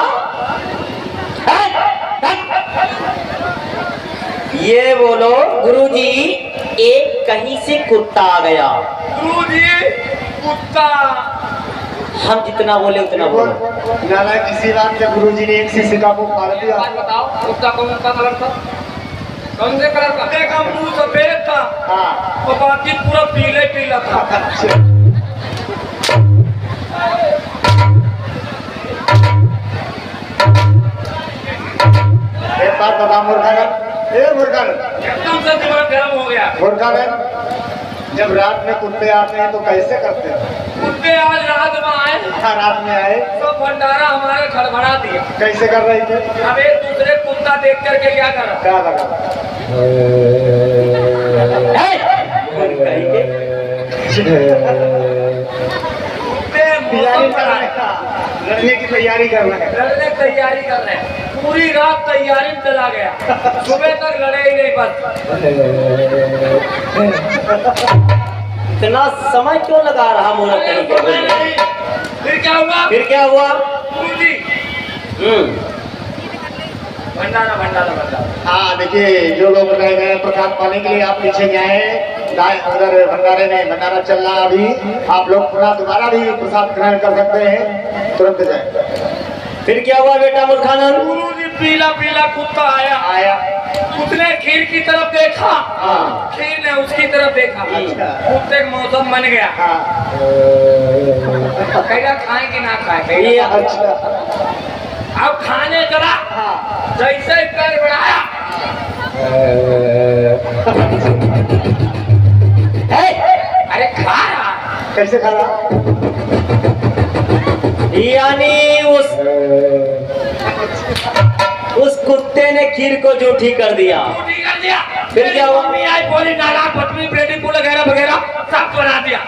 Speaker 3: ये बोलो गुरुजी, एक कहीं से कुत्ता आ गया।
Speaker 1: गुरुजी कुत्ता।
Speaker 3: हम जितना बोले उतना बोलो।
Speaker 2: नाना किसी बात से गुरु जी ने एक शीशे का मुंह फाड़ दिया।
Speaker 1: बात बताओ, कुत्ता कौन सा कलर था? कौन से कलर का? देखा मुंह सफेद था
Speaker 2: हाँ
Speaker 1: और बाकी पूरा पीले पीला था।
Speaker 2: अच्छा। एक बात बता मुर्गान, मुर्गान
Speaker 1: एकदम से दिमाग गर्म हो गया।
Speaker 2: मुर्गान, जब रात में कुत्ते आते हैं तो कैसे करते हैं?
Speaker 1: कुत्ते आज रात में आए
Speaker 2: हाँ रात में आए
Speaker 1: तो भंडारा हमारे खड़बड़ा दिया।
Speaker 2: कैसे कर रही थे?
Speaker 1: अब एक दूसरे कुत्ता देख करके क्या कर रहा?
Speaker 2: क्या लगा?
Speaker 3: कहीं के।
Speaker 2: तैयारी कर रहे हैं, लड़ने की तैयारी कर रहे हैं।
Speaker 1: लड़ने की तैयारी कर रहे हैं। पूरी रात तैयारी में चला गया, सुबह तक लड़े ही नहीं बस।
Speaker 3: इतना समय क्यों लगा रहा मुहूर्त कहीं के?
Speaker 1: फिर क्या हुआ?
Speaker 3: फिर क्या हुआ?
Speaker 1: गुरुजी, भंडारा भंडारा भंडारा।
Speaker 2: हाँ देखिए, जो लोग रह गए प्रसाद पाने के लिए आप पीछे जाए, उधर भंडारे में भंडारा चल रहा है अभी। आप लोग पुनः दोबारा भी प्रसाद ग्रहण कर सकते हैं, तुरंत जाए।
Speaker 3: फिर क्या हुआ बेटा मूर्खानंद?
Speaker 1: गुरुजी, पीला पीला कुत्ता आया। उसने खीर की तरफ देखा, खीर ने उसकी तरफ देखा।
Speaker 2: अच्छा।
Speaker 1: कुत्ते का मौसम बन गया। कहेगा खाए कि ना खाए?
Speaker 3: ये
Speaker 2: अच्छा,
Speaker 1: अब खाने चला, जैसे ही पैर बढ़ाया, अरे खा रहा।
Speaker 2: कैसे खा रहा?
Speaker 3: यानी उस कुत्ते ने खीर को जूठी कर दिया।
Speaker 1: छुट्टी कर दिया।
Speaker 3: फिर क्या हुआ?
Speaker 1: मम्मी आई, बोली नाला पटनी बेटी को वगैरह वगैरह सब बना दिया।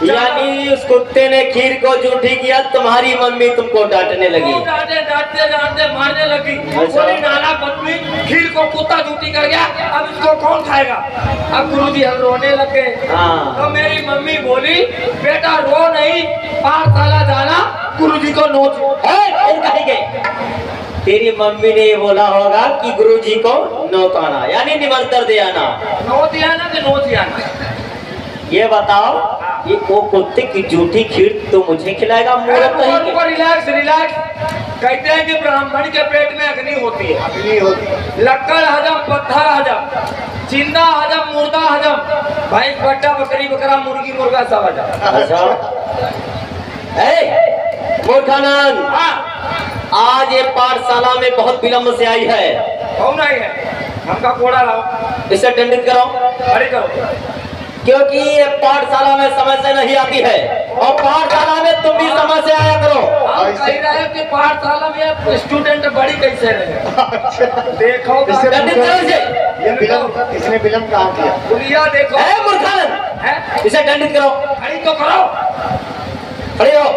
Speaker 3: यानी उस कुत्ते ने खीर को जूठी किया, तुम्हारी मम्मी तुमको डांटने लगी।
Speaker 1: वो डांटे डांटते डांटते मारने लगी।
Speaker 3: अच्छा।
Speaker 1: बोली नाला पटनी खीर को कुत्ता जूठी कर गया, अब इसको कौन खाएगा? अब गुरुजी हम रोने लगे।
Speaker 3: हाँ।
Speaker 1: तो मेरी मम्मी बोली, बेटा रो नहीं, पाठशाला जाना, गुरुजी को नोच।
Speaker 3: तेरी मम्मी ने ये बोला होगा कि गुरुजी को नौताना यानी निमंत्रण दे आना।
Speaker 1: नोच आना कि नोच आना?
Speaker 3: ये बताओ, ये वो कुत्ते की जूठी खीर तो मुझे खिलाएगा? मुहूर्त नहीं के?
Speaker 1: Relax relax. कहते हैं कि ब्राह्मण के पेट में अग्नि होती है।
Speaker 2: अग्नि होती।
Speaker 1: लक्कड़ हजम, पत्थर हजम, जिंदा हजम, मुर्दा हजम, भैंस बट्टा बकरी बकरा मुर्गी मुर्गा सब हजम।
Speaker 3: अच्छा। मूर्खानंद, आज ये पाठशाला में बहुत विलम्ब से आई है।
Speaker 1: कौन आई है? हमका कोड़ा लाओ,
Speaker 3: इसे दंडित करो,
Speaker 1: खड़ी करो।
Speaker 3: क्योंकि ये पाठशाला में समय से नहीं आती है और पाठशाला में तुम भी समय से आया करो।
Speaker 1: हम कह रहे हैं कि पाठशाला में स्टूडेंट बड़ी कैसे रहे। देखो
Speaker 2: इससे
Speaker 3: दंडित करो इसे।
Speaker 2: ये विलम्ब, इसने विलम्ब कहाँ किया?
Speaker 1: दुनिया देखो।
Speaker 3: मूर्खानंद,
Speaker 1: है?
Speaker 3: इसे दंडित करो।
Speaker 1: खड़ी तो करो।
Speaker 3: खड़े हो।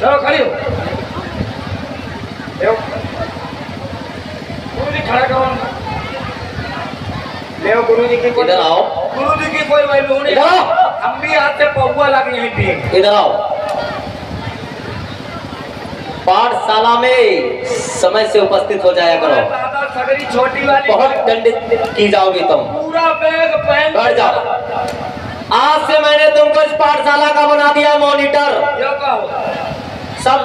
Speaker 1: चलो खड़ी हो। गुरुजी खड़ा करो। ले गुरुजी की कोई,
Speaker 3: इधर आओ।
Speaker 1: गुरुजी की कोई वैल्यू नहीं।
Speaker 3: इधर आओ।
Speaker 1: हम भी आते पौवा लगे यहीं पिए।
Speaker 3: इधर आओ। पाठशाला में समय से उपस्थित हो जाया करो।
Speaker 1: दादा सगरी छोटी वाली
Speaker 3: बहुत दंडित की जाओगी तुम।
Speaker 1: पूरा बैग पहन
Speaker 3: बैठ जाओ। आज से मैंने तुमको इस पाठशाला का बना दिया मॉनिटर।
Speaker 1: यो कहो।
Speaker 3: सब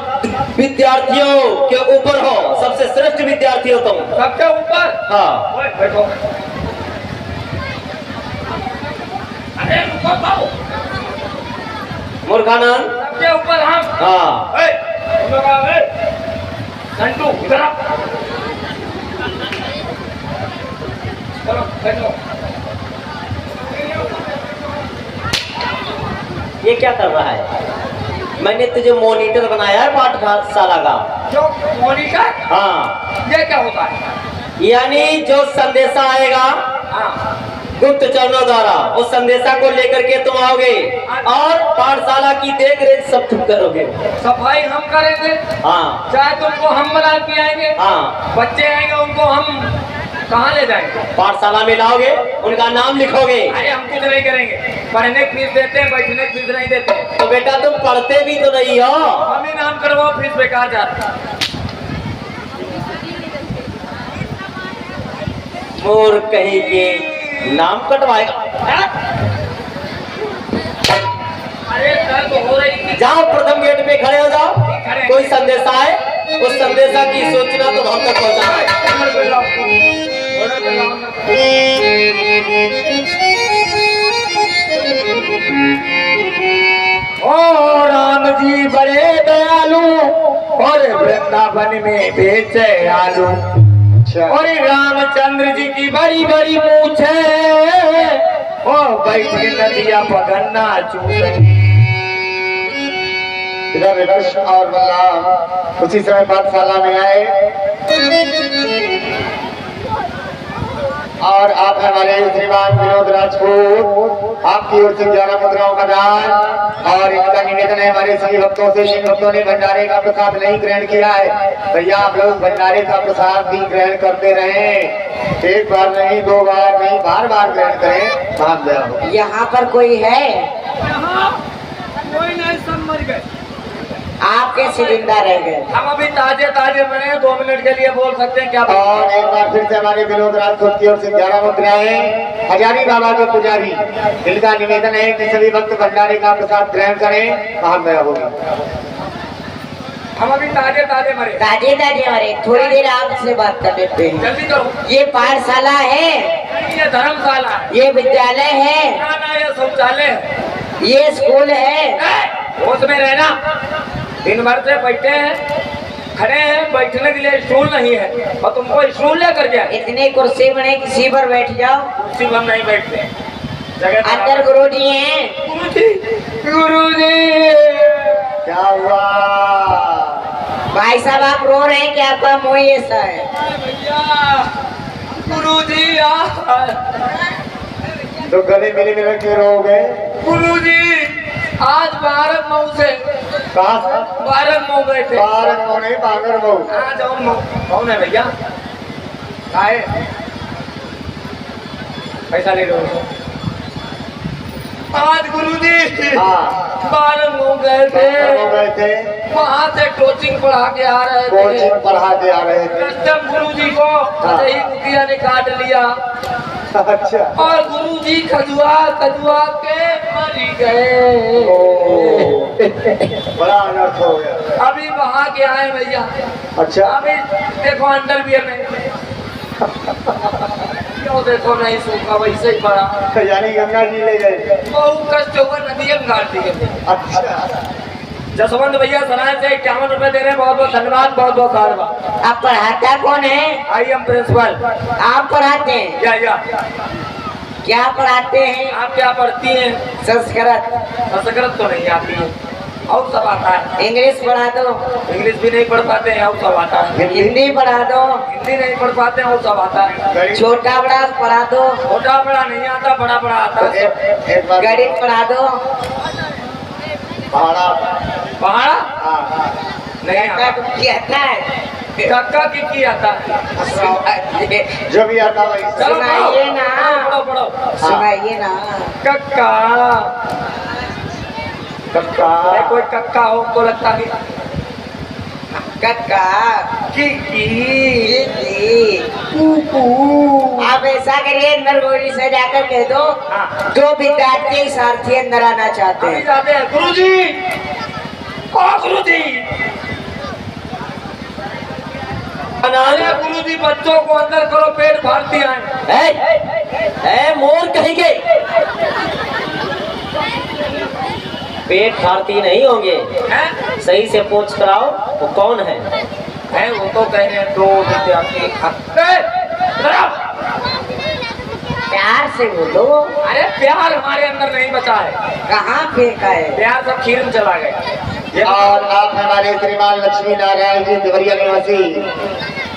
Speaker 3: विद्यार्थियों के ऊपर हो, सबसे श्रेष्ठ विद्यार्थी हो तुम।
Speaker 1: सबके ऊपर।
Speaker 3: हाँ।
Speaker 1: ओए बैठो। अरे रुको बाबू।
Speaker 3: मूर्खानंद।
Speaker 1: सबके ऊपर हम।
Speaker 3: हाँ।
Speaker 1: ए, तुम लोग आओ, ए। संटू इधर आओ। चलो बैठो।
Speaker 3: ये क्या कर रहा है? मैंने तुझे मॉनिटर बनाया है पाठशाला का।
Speaker 1: जो मॉनिटर?
Speaker 3: हाँ।
Speaker 1: ये क्या होता है?
Speaker 3: यानी जो संदेशा आएगा
Speaker 1: हाँ।
Speaker 3: गुप्त चरणों द्वारा, उस संदेशा को लेकर के तुम आओगे और पाठशाला की देख रेख सब तुम करोगे।
Speaker 1: सफाई हम करेंगे।
Speaker 3: हाँ।
Speaker 1: चाहे तुमको हम बना पियाएंगे।
Speaker 3: हाँ।
Speaker 1: बच्चे आएंगे उनको हम कहाँ ले जाएंगे?
Speaker 3: पाठशाला में लाओगे, उनका नाम लिखोगे।
Speaker 1: अरे हम कुछ नहीं करेंगे। पढ़ने की फीस देते हैं, बैठने की फीस नहीं देते।
Speaker 3: तो बेटा तुम पढ़ते भी तो नहीं हो।
Speaker 1: हम ही नाम करवाओ, फीस बेकार जाती।
Speaker 3: और कहीं के नाम कटवाएगा।
Speaker 1: अरे दर्द हो रही थी।
Speaker 3: जाओ प्रथम गेट पे खड़े हो जाओ। कोई संदेशा आए, उस संदेशा की सूचना तुम हम तक पहुंचाओ।
Speaker 1: ओ राम जी बड़े दयालु और वृंदावन में बेचे आलू। और रामचंद्र जी की बड़ी बड़ी मूछ है, ओ बैठ के नदिया पगन्ना चूसे।
Speaker 2: इधर कृष्ण और बलराम उसी समय पाठशाला में आए। और आप हमारे श्रीमान विनोद राजपूत, आपकी ओर से 11 मुद्राओं का दान। और इनका निवेदन है हमारे सभी भक्तों से, जिन भक्तों ने भंडारे का प्रसाद नहीं ग्रहण किया है, भैया आप लोग भंडारे का प्रसाद भी ग्रहण करते रहें। एक बार नहीं, 2 बार नहीं, बार बार ग्रहण करें। भाग जाओ।
Speaker 4: यहाँ पर कोई है?
Speaker 1: कोई नहीं, सब मर गए।
Speaker 4: आपके जिंदा रह गए।
Speaker 1: हम अभी ताजे ताजे बने, 2 मिनट के लिए बोल सकते हैं क्या?
Speaker 2: और एक बार फिर से हमारे विनोद राजपूत की ओर से 11 मुद्राएं हजारी बाबा के पुजारी, इनका निवेदन है कि सभी भक्त भंडारे का प्रसाद ग्रहण करें। महामया होगी।
Speaker 1: हम अभी ताजे ताजे मरे।
Speaker 4: ताजे ताजे मरे। थोड़ी देर आपसे बात कर लेते हैं।
Speaker 1: जल्दी करो।
Speaker 4: ये पाठशाला है,
Speaker 1: ये धर्मशाला है।
Speaker 4: ये विद्यालय है,
Speaker 1: ना ना, ये शौचालय है।
Speaker 4: ये स्कूल है।
Speaker 1: होश में रहना। दिन भर से बैठे हैं, खड़े हैं, बैठने के लिए स्टूल नहीं है और तुमको स्टूल लेकर गया।
Speaker 4: इतने कुर्सी बने, किसी पर बैठ जाओ।
Speaker 1: कुर्सी पर हम नहीं बैठते, जगह
Speaker 4: अंदर गुरुजी हैं।
Speaker 1: गुरुजी
Speaker 2: क्या हुआ?
Speaker 4: भाई साहब आप रो रहे हैं कि आपका मुंह ऐसा है?
Speaker 1: भैया, गुरुजी
Speaker 2: तो गले मिले मिले क्यों रहोगे?
Speaker 1: गुरुजी आज 12 मऊ से
Speaker 2: कहा?
Speaker 1: 12 मऊ गए थे।
Speaker 2: बारह मऊ नहीं, बागर मऊ।
Speaker 1: हाँ, जाओ मऊ। कौन है भैया? आए, पैसा ले लो। आज गुरुजी
Speaker 2: हाँ,
Speaker 1: 12 मऊ गए
Speaker 2: बारह मऊ
Speaker 1: थे।
Speaker 2: गए थे।
Speaker 1: वहाँ से कोचिंग पढ़ा के आ रहे थे।
Speaker 2: कोचिंग पढ़ा के आ रहे थे।
Speaker 1: कस्टम गुरुजी को ही मुखिया ने काट लिया
Speaker 2: अच्छा।
Speaker 1: और गुरुजी खजुआ खजुआ के मरी गए।
Speaker 2: बड़ा अनर्थ हो गया।
Speaker 1: अभी वहाँ के आए भैया।
Speaker 2: अच्छा।
Speaker 1: अभी देखो अंडरवियर में क्यों देखो नहीं सूखा, वैसे ही पड़ा।
Speaker 2: यानी गंगा जी ले गए।
Speaker 1: बहुत कष्ट हुआ, नदी में गाड़ दी गई।
Speaker 2: अच्छा।
Speaker 1: जसवंत भैया सराय से 51 रुपए दे रहे हैं। बहुत बहुत धन्यवाद, बहुत बहुत धन्यवाद।
Speaker 4: आप पढ़ाता कौन है?
Speaker 1: I am principal.
Speaker 4: आप पढ़ाते हैं?
Speaker 1: या
Speaker 4: क्या पढ़ाते हैं?
Speaker 1: आप क्या पढ़ती हैं?
Speaker 4: संस्कृत।
Speaker 1: संस्कृत तो नहीं आती है, और सब आता है।
Speaker 4: इंग्लिश पढ़ा दो।
Speaker 1: इंग्लिश भी नहीं पढ़ पाते हैं, और सब आता है।
Speaker 4: हिंदी पढ़ा दो।
Speaker 1: हिंदी नहीं पढ़ पाते हैं, और सब आता है।
Speaker 4: छोटा बड़ा पढ़ा दो।
Speaker 1: छोटा बड़ा नहीं आता, बड़ा बड़ा आता है।
Speaker 2: एक बार
Speaker 4: गणित पढ़ा दो।
Speaker 2: पहाड़ा।
Speaker 1: पहाड़ा
Speaker 2: हाँ।
Speaker 1: नहीं आता।
Speaker 4: कहता है
Speaker 1: कक्का की आता है।
Speaker 2: जो भी आता वही।
Speaker 1: चलो
Speaker 4: सुनाइए ना।
Speaker 1: पढ़ो पढ़ो।
Speaker 4: सुनाइए ना।
Speaker 1: कक्का
Speaker 2: कक्का।
Speaker 1: अरे कोई कक्का हो को लगता है
Speaker 4: कक्का
Speaker 1: की
Speaker 4: आप ऐसा करिए, अंदर गोली से जाकर कह दो
Speaker 1: हाँ।
Speaker 4: जो विद्यार्थी सारथी अंदर आना चाहते
Speaker 1: अभी
Speaker 4: हैं।
Speaker 1: जाते हैं। गुरुजी, ओ गुरुजी, अरे गुरुजी बच्चों को अंदर करो, पेट फाड़ती आए।
Speaker 3: मोर कहेंगे पेट फाड़ती नहीं होंगे।
Speaker 1: हैं?
Speaker 3: सही से पूछ कराओ वो कौन है?
Speaker 1: हैं, वो तो कह रहे हैं 2 विद्यार्थी।
Speaker 4: प्यार से बोलो।
Speaker 1: अरे प्यार हमारे अंदर नहीं बचा है,
Speaker 4: कहाँ फेंका है?
Speaker 1: प्यार सब खीर में चला गया। ये
Speaker 2: और आप हमारे श्रीमान लक्ष्मी नारायण जी देवरिया निवासी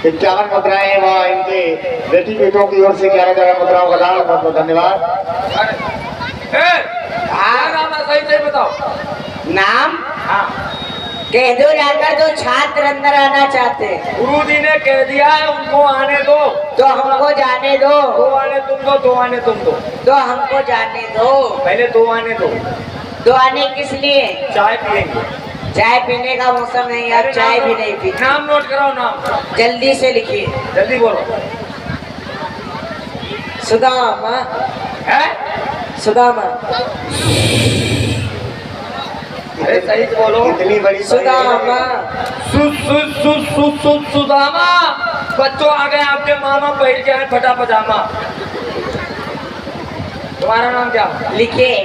Speaker 2: 51 मुद्राएं व इनके बेटी बेटों की ओर से 11 मुद्राओं का दान। बहुत बहुत धन्यवाद।
Speaker 1: क्या नाम है, सही से बताओ।
Speaker 4: नाम
Speaker 1: हाँ,
Speaker 4: कह दो जाकर, जो छात्र अंदर आना चाहते हैं।
Speaker 1: गुरुजी ने कह दिया है उनको आने दो।
Speaker 4: तो हमको जाने दो।
Speaker 1: 2 आने तुम दो, 2 आने तुम दो।
Speaker 4: तो हमको जाने दो।
Speaker 1: पहले 2 आने दो।
Speaker 4: तो आने किस लिए?
Speaker 1: चाय पियेंगे।
Speaker 4: चाय पीने का मौसम नहीं, अब चाय भी नहीं पी।
Speaker 1: नाम नोट कराओ, नाम
Speaker 4: जल्दी से लिखिए।
Speaker 1: जल्दी बोलो।
Speaker 4: सुदामा।
Speaker 1: है?
Speaker 4: सुदामा।
Speaker 1: अरे सही से बोलो।
Speaker 2: इतनी बड़ी
Speaker 4: सुदामा।
Speaker 1: सुदामा। बच्चों आ गए आपके मामा, पहन के आए फटा पजामा। तुम्हारा नाम क्या?
Speaker 4: लिखिए,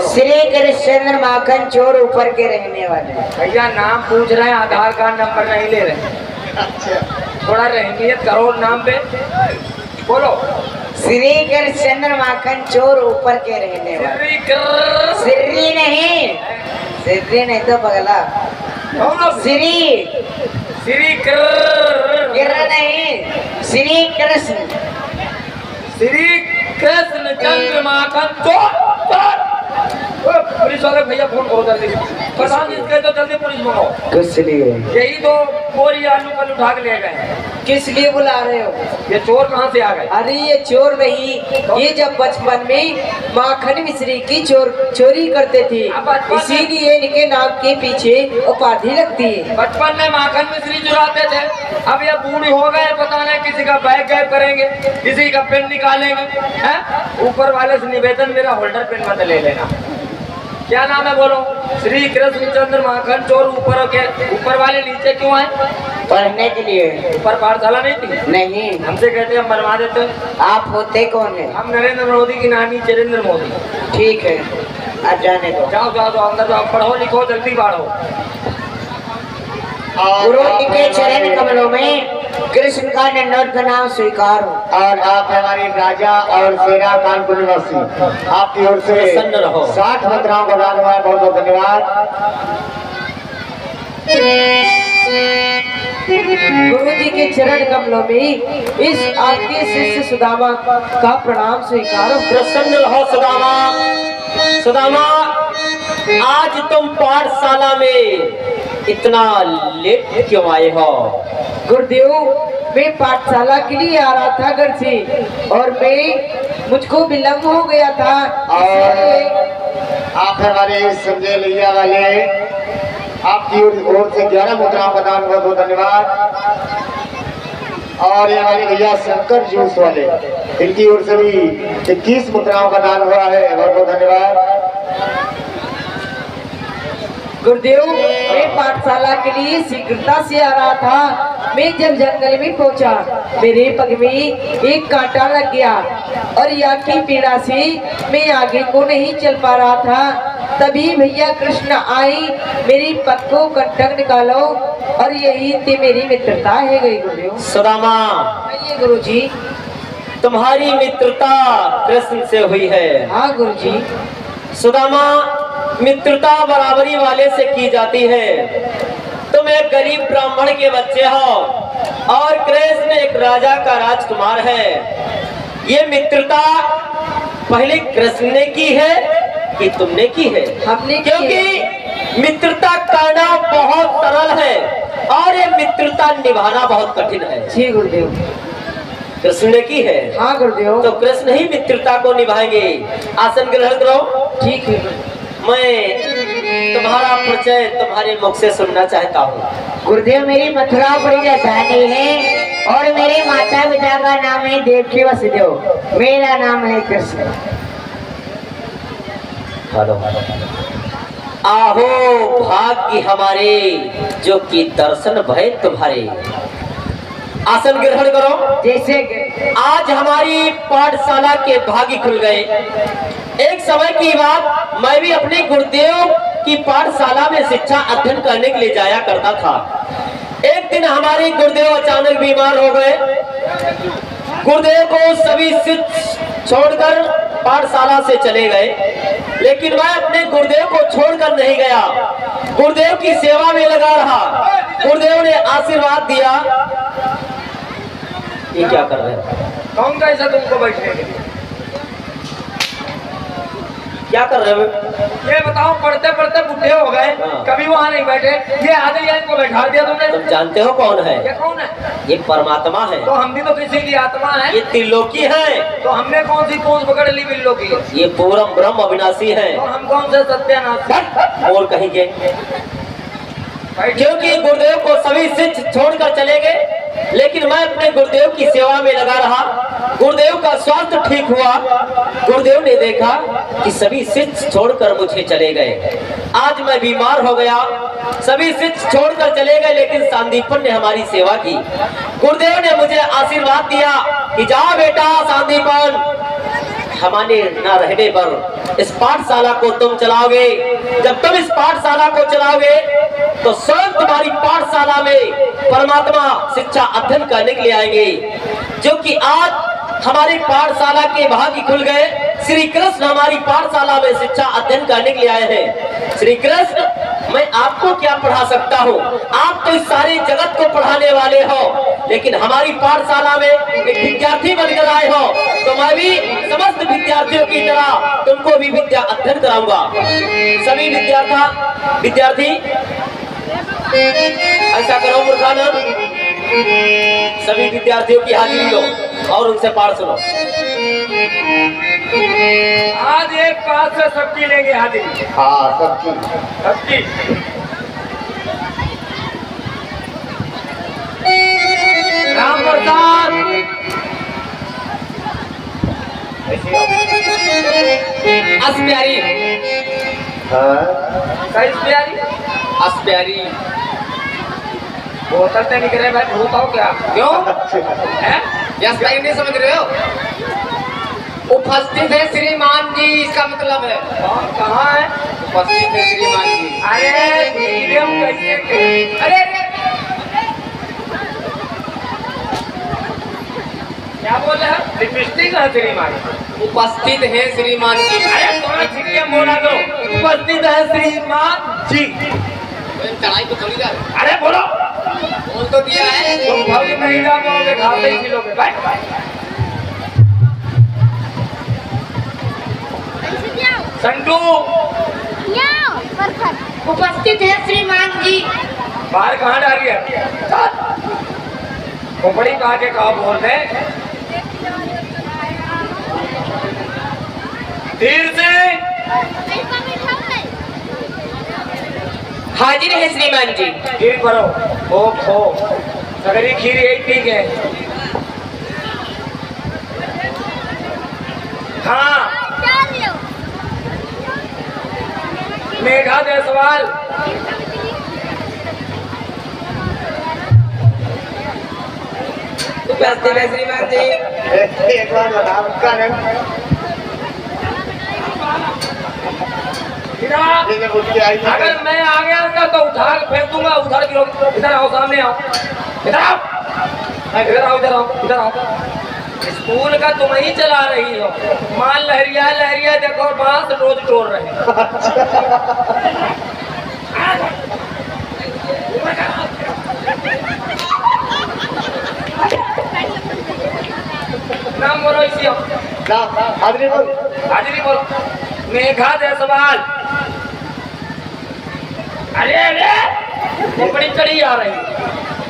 Speaker 4: श्री कृष्णचंद्र माखन चोर ऊपर के रहने वाले।
Speaker 1: भैया नाम पूछ रहे हैं, आधार कार्ड नंबर नहीं ले रहे।
Speaker 2: अच्छा।
Speaker 1: थोड़ा रहमियत करो नाम पे। बोलो।
Speaker 4: श्री कृष्णचंद्र माखन चोर ऊपर के रहने वाले। श्री नहीं, श्री नहीं तो पगला। श्री
Speaker 1: श्री
Speaker 4: गिर नहीं, श्री कृष्ण।
Speaker 1: श्री कृष्ण चंद्र माखन चोर। पुलिस वाले भैया फोन करो जल्दी, पठान इसके तो जल्दी पुलिस मंगाओ।
Speaker 2: किस लिए?
Speaker 1: यही तो बोरी आलू कल उठा के ले गए।
Speaker 4: किस लिए बुला रहे हो?
Speaker 1: ये चोर कहाँ से आ गए?
Speaker 4: अरे ये चोर नहीं, ये जब बचपन में माखन मिश्री की चोरी करते थे, इसीलिए इनके नाम के पीछे उपाधि लगती है।
Speaker 1: बचपन में माखन मिश्री चुराते थे, अब ये बूढ़े हो गए, पता नहीं किसी का बैग गायब करेंगे, किसी का पेन निकालेंगे। हैं? ऊपर वाले से निवेदन, मेरा होल्डर पेन मत ले लेना। क्या नाम है बोलो? श्री कृष्ण चंद्र माखन चोर। ऊपर वाले नीचे क्यों आए?
Speaker 4: पढ़ने के लिए।
Speaker 1: ऊपर पाठशाला नहीं थी?
Speaker 4: नहीं।
Speaker 1: हमसे कहते हम बनवा देते।
Speaker 4: आप होते कौन है?
Speaker 1: हम नरेंद्र मोदी की नानी चरेंद्र मोदी।
Speaker 4: ठीक है, आज जाने दो।
Speaker 1: जाओ जाओ जाओ अंदर जाओ, पढ़ो लिखो जल्दी पढ़ो।
Speaker 4: गुरु जी के चरण कमलों में कृष्ण का दंडवत प्रणाम स्वीकार हो।
Speaker 2: और आप हमारे राजा और सेना कानपुर निवासी, आपकी ओर से
Speaker 3: प्रसन्न रहो।
Speaker 2: 60 मुद्राओं का दान हुआ है। बहुत बहुत धन्यवाद।
Speaker 4: गुरु जी के चरण कमलों में इस आपके शिष्य सुदामा का प्रणाम स्वीकार हो।
Speaker 3: प्रसन्न रहो सुदामा। सुदामा, आज तुम पाठशाला में इतना लेट क्यों आए हो?
Speaker 4: गुरुदेव, मैं पाठशाला के लिए आ रहा था घर से, और मुझको विलम्ब हो गया था।
Speaker 2: और आप हमारे संजय लिया वाले, आपकी ओर से 11 मुद्राओं का दान, बहुत बहुत धन्यवाद। और ये हमारे भैया शंकर जूस वाले, इनकी ओर से भी 21 मुद्राओं का दान हुआ है। बहुत बहुत धन्यवाद।
Speaker 4: गुरुदेव, मैं पाठशाला के लिए शीघ्रता से आ रहा था। मैं जब जंगल में पहुंचा, मेरे पग में एक कांटा लग गया, और यहाँ की पीड़ा से मैं आगे को नहीं चल पा रहा था। तभी भैया कृष्ण आई, मेरी पग को कंटक निकालो, और यही थी मेरी मित्रता है गई। गुरुदेव
Speaker 3: सुदामा,
Speaker 4: आइए गुरु जी।
Speaker 3: तुम्हारी मित्रता कृष्ण से हुई है।
Speaker 4: हाँ गुरु जी।
Speaker 3: सुदामा, मित्रता बराबरी वाले से की जाती है। तुम एक गरीब ब्राह्मण के बच्चे हो, और कृष्ण एक राजा का राजकुमार है। ये मित्रता पहले कृष्ण ने की है कि तुमने की है?
Speaker 4: हमने की है।
Speaker 3: क्योंकि मित्रता करना बहुत सरल है, और ये मित्रता निभाना बहुत कठिन है।
Speaker 4: जी गुरुदेव।
Speaker 3: कृष्ण ने की है।
Speaker 4: हाँ गुरुदेव।
Speaker 3: तो कृष्ण ही मित्रता को निभाएंगे। आसन ग्रहण करो।
Speaker 4: ठीक है।
Speaker 3: मैं तुम्हारा परिचय तुम्हारे मुख से सुनना चाहता हूँ।
Speaker 4: गुरुदेव, मेरी मथुरा बड़ी राजधानी है, और मेरे माता पिता का नाम है देवकी वसुदेव। मेरा नाम है कृष्ण।
Speaker 3: हेलो। आहो भाग्य हमारे, जो कि दर्शन भय तुम्हारे। आसन ग्रहण करो।
Speaker 4: जैसे
Speaker 3: आज हमारी पाठशाला के भाग्य खुल गए। एक समय की बात, मैं भी अपने गुरुदेव की पाठशाला में शिक्षा अध्ययन करने के लिए जाया करता था। एक दिन हमारे गुरुदेव अचानक बीमार हो गए। गुरुदेव को सभी शिष्य छोड़कर पाठशाला से चले गए, लेकिन मैं अपने गुरुदेव को छोड़कर नहीं गया। गुरुदेव की सेवा में लगा रहा। गुरुदेव ने आशीर्वाद दिया। ये क्या कर रहे हैं?
Speaker 1: कौन कैसा तुमको बैठने के लिए?
Speaker 3: क्या कर रहे हो?
Speaker 1: ये बताओ, पढ़ते पढ़ते बुढ़े हो गए,
Speaker 3: हाँ।
Speaker 1: कभी वहाँ नहीं बैठे, ये आधे यहाँ को बैठा दिया तुमने।
Speaker 3: तुम जानते हो कौन है?
Speaker 1: ये कौन है?
Speaker 3: ये परमात्मा है।
Speaker 1: तो हम भी तो किसी की आत्मा है।
Speaker 3: ये त्रिलोकी है।
Speaker 1: तो हमने कौन सी कौन पकड़ ली बिल्लो की?
Speaker 3: ये पूरम ब्रह्म अविनाशी है।
Speaker 1: तो हम कौन से सत्यानाश?
Speaker 3: और कहीं के, क्योंकि गुरुदेव को सभी शिष्य छोड़कर चले गए, लेकिन मैं अपने गुरुदेव की सेवा में लगा रहा। गुरुदेव का स्वास्थ्य ठीक हुआ। गुरुदेव ने देखा कि सभी शिष्य छोड़कर मुझे चले गए। आज मैं बीमार हो गया, सभी शिष्य छोड़कर चले गए, लेकिन सांदीपन ने हमारी सेवा की। गुरुदेव ने मुझे आशीर्वाद दिया कि जाओ बेटा सांदीपन, हमारे न रहने पर इस पाठशाला को तुम चलाओगे। जब तुम इस पाठशाला को चलाओगे तो स्वयं तुम्हारी पाठशाला में परमात्मा शिक्षा अध्ययन करने के लिए आएंगे। जो कि आज हमारी पाठशाला के भाग्य खुल गए। श्री कृष्ण हमारी पाठशाला में शिक्षा अध्ययन करने के लिए आए हैं। श्री कृष्ण, मैं आपको क्या पढ़ा सकता हूँ? आप तो इस सारे जगत को पढ़ाने वाले हो, लेकिन हमारी पाठशाला में एक विद्यार्थी बनकर आए हो, तो मैं भी समस्त विद्यार्थियों की तरह तुमको भी विद्या अध्ययन कराऊंगा। सभी विद्यार्थी ऐसा करो मूर्खानंद, सभी विद्यार्थियों की हाजिरी लो और उनसे पाठ सुनो।
Speaker 1: आज एक पास से सबकी लेंगे हाजिरी।
Speaker 2: हाँ, सबकी।
Speaker 1: राम प्रसाद,
Speaker 3: अस्प्यारी,
Speaker 2: हाँ,
Speaker 1: कैस प्यारी
Speaker 3: अस्प्यारी,
Speaker 1: बोतल से निकले भाई, भूत हो क्या?
Speaker 3: क्यों?
Speaker 1: है?
Speaker 3: अस्प्यारी नहीं समझ रहे हो? उपस्थित है श्रीमान जी, इसका मतलब है
Speaker 1: कौन कहाँ है?
Speaker 3: उपस्थित है श्रीमान जी।
Speaker 1: अरे मीडियम कैसे?
Speaker 3: अरे
Speaker 1: क्या बोल रहे हैं? लिपस्टिक है श्रीमान।
Speaker 3: उपस्थित है श्रीमान जी।
Speaker 1: अरे थोड़ा छिटके बोला दो। उपस्थित है श्रीमान जी।
Speaker 3: चढ़ाई तो थोड़ी जा।
Speaker 1: अरे बोलो।
Speaker 3: बोल तो दिया है।
Speaker 1: तुम भाभी नहीं जा पाओगे, खाते ही खिलोगे। बैठ। संटू,
Speaker 5: उपस्थित है श्रीमान जी।
Speaker 1: बाहर कहाँ डाली है? खोपड़ी कहा के कहा बोल रहे? धीर से।
Speaker 3: हाजिर है श्रीमान जी।
Speaker 1: खीर भरो। हो खो सगरी खीर यही पी गए। हाँ, मेघा जायसवाल।
Speaker 3: उपस्थित है श्रीमान जी।
Speaker 2: एक बार बता उसका नाम।
Speaker 1: अगर मैं आ गया अंदर तो उठा के फेंक दूंगा। उधर की लोग इधर आओ, सामने आओ, इधर आओ, इधर आओ, इधर आओ, इधर आओ। स्कूल का तुम ही चला रही हो। माल लहरिया लहरिया देखो, बांस रोज तोड़ रहे हैं। नाम बोलो इसी
Speaker 2: हाजिरी बोल।
Speaker 1: हाजिरी बोलो। मेघा जायसवाल। अरे अरे बड़ी चढ़ी आ रही।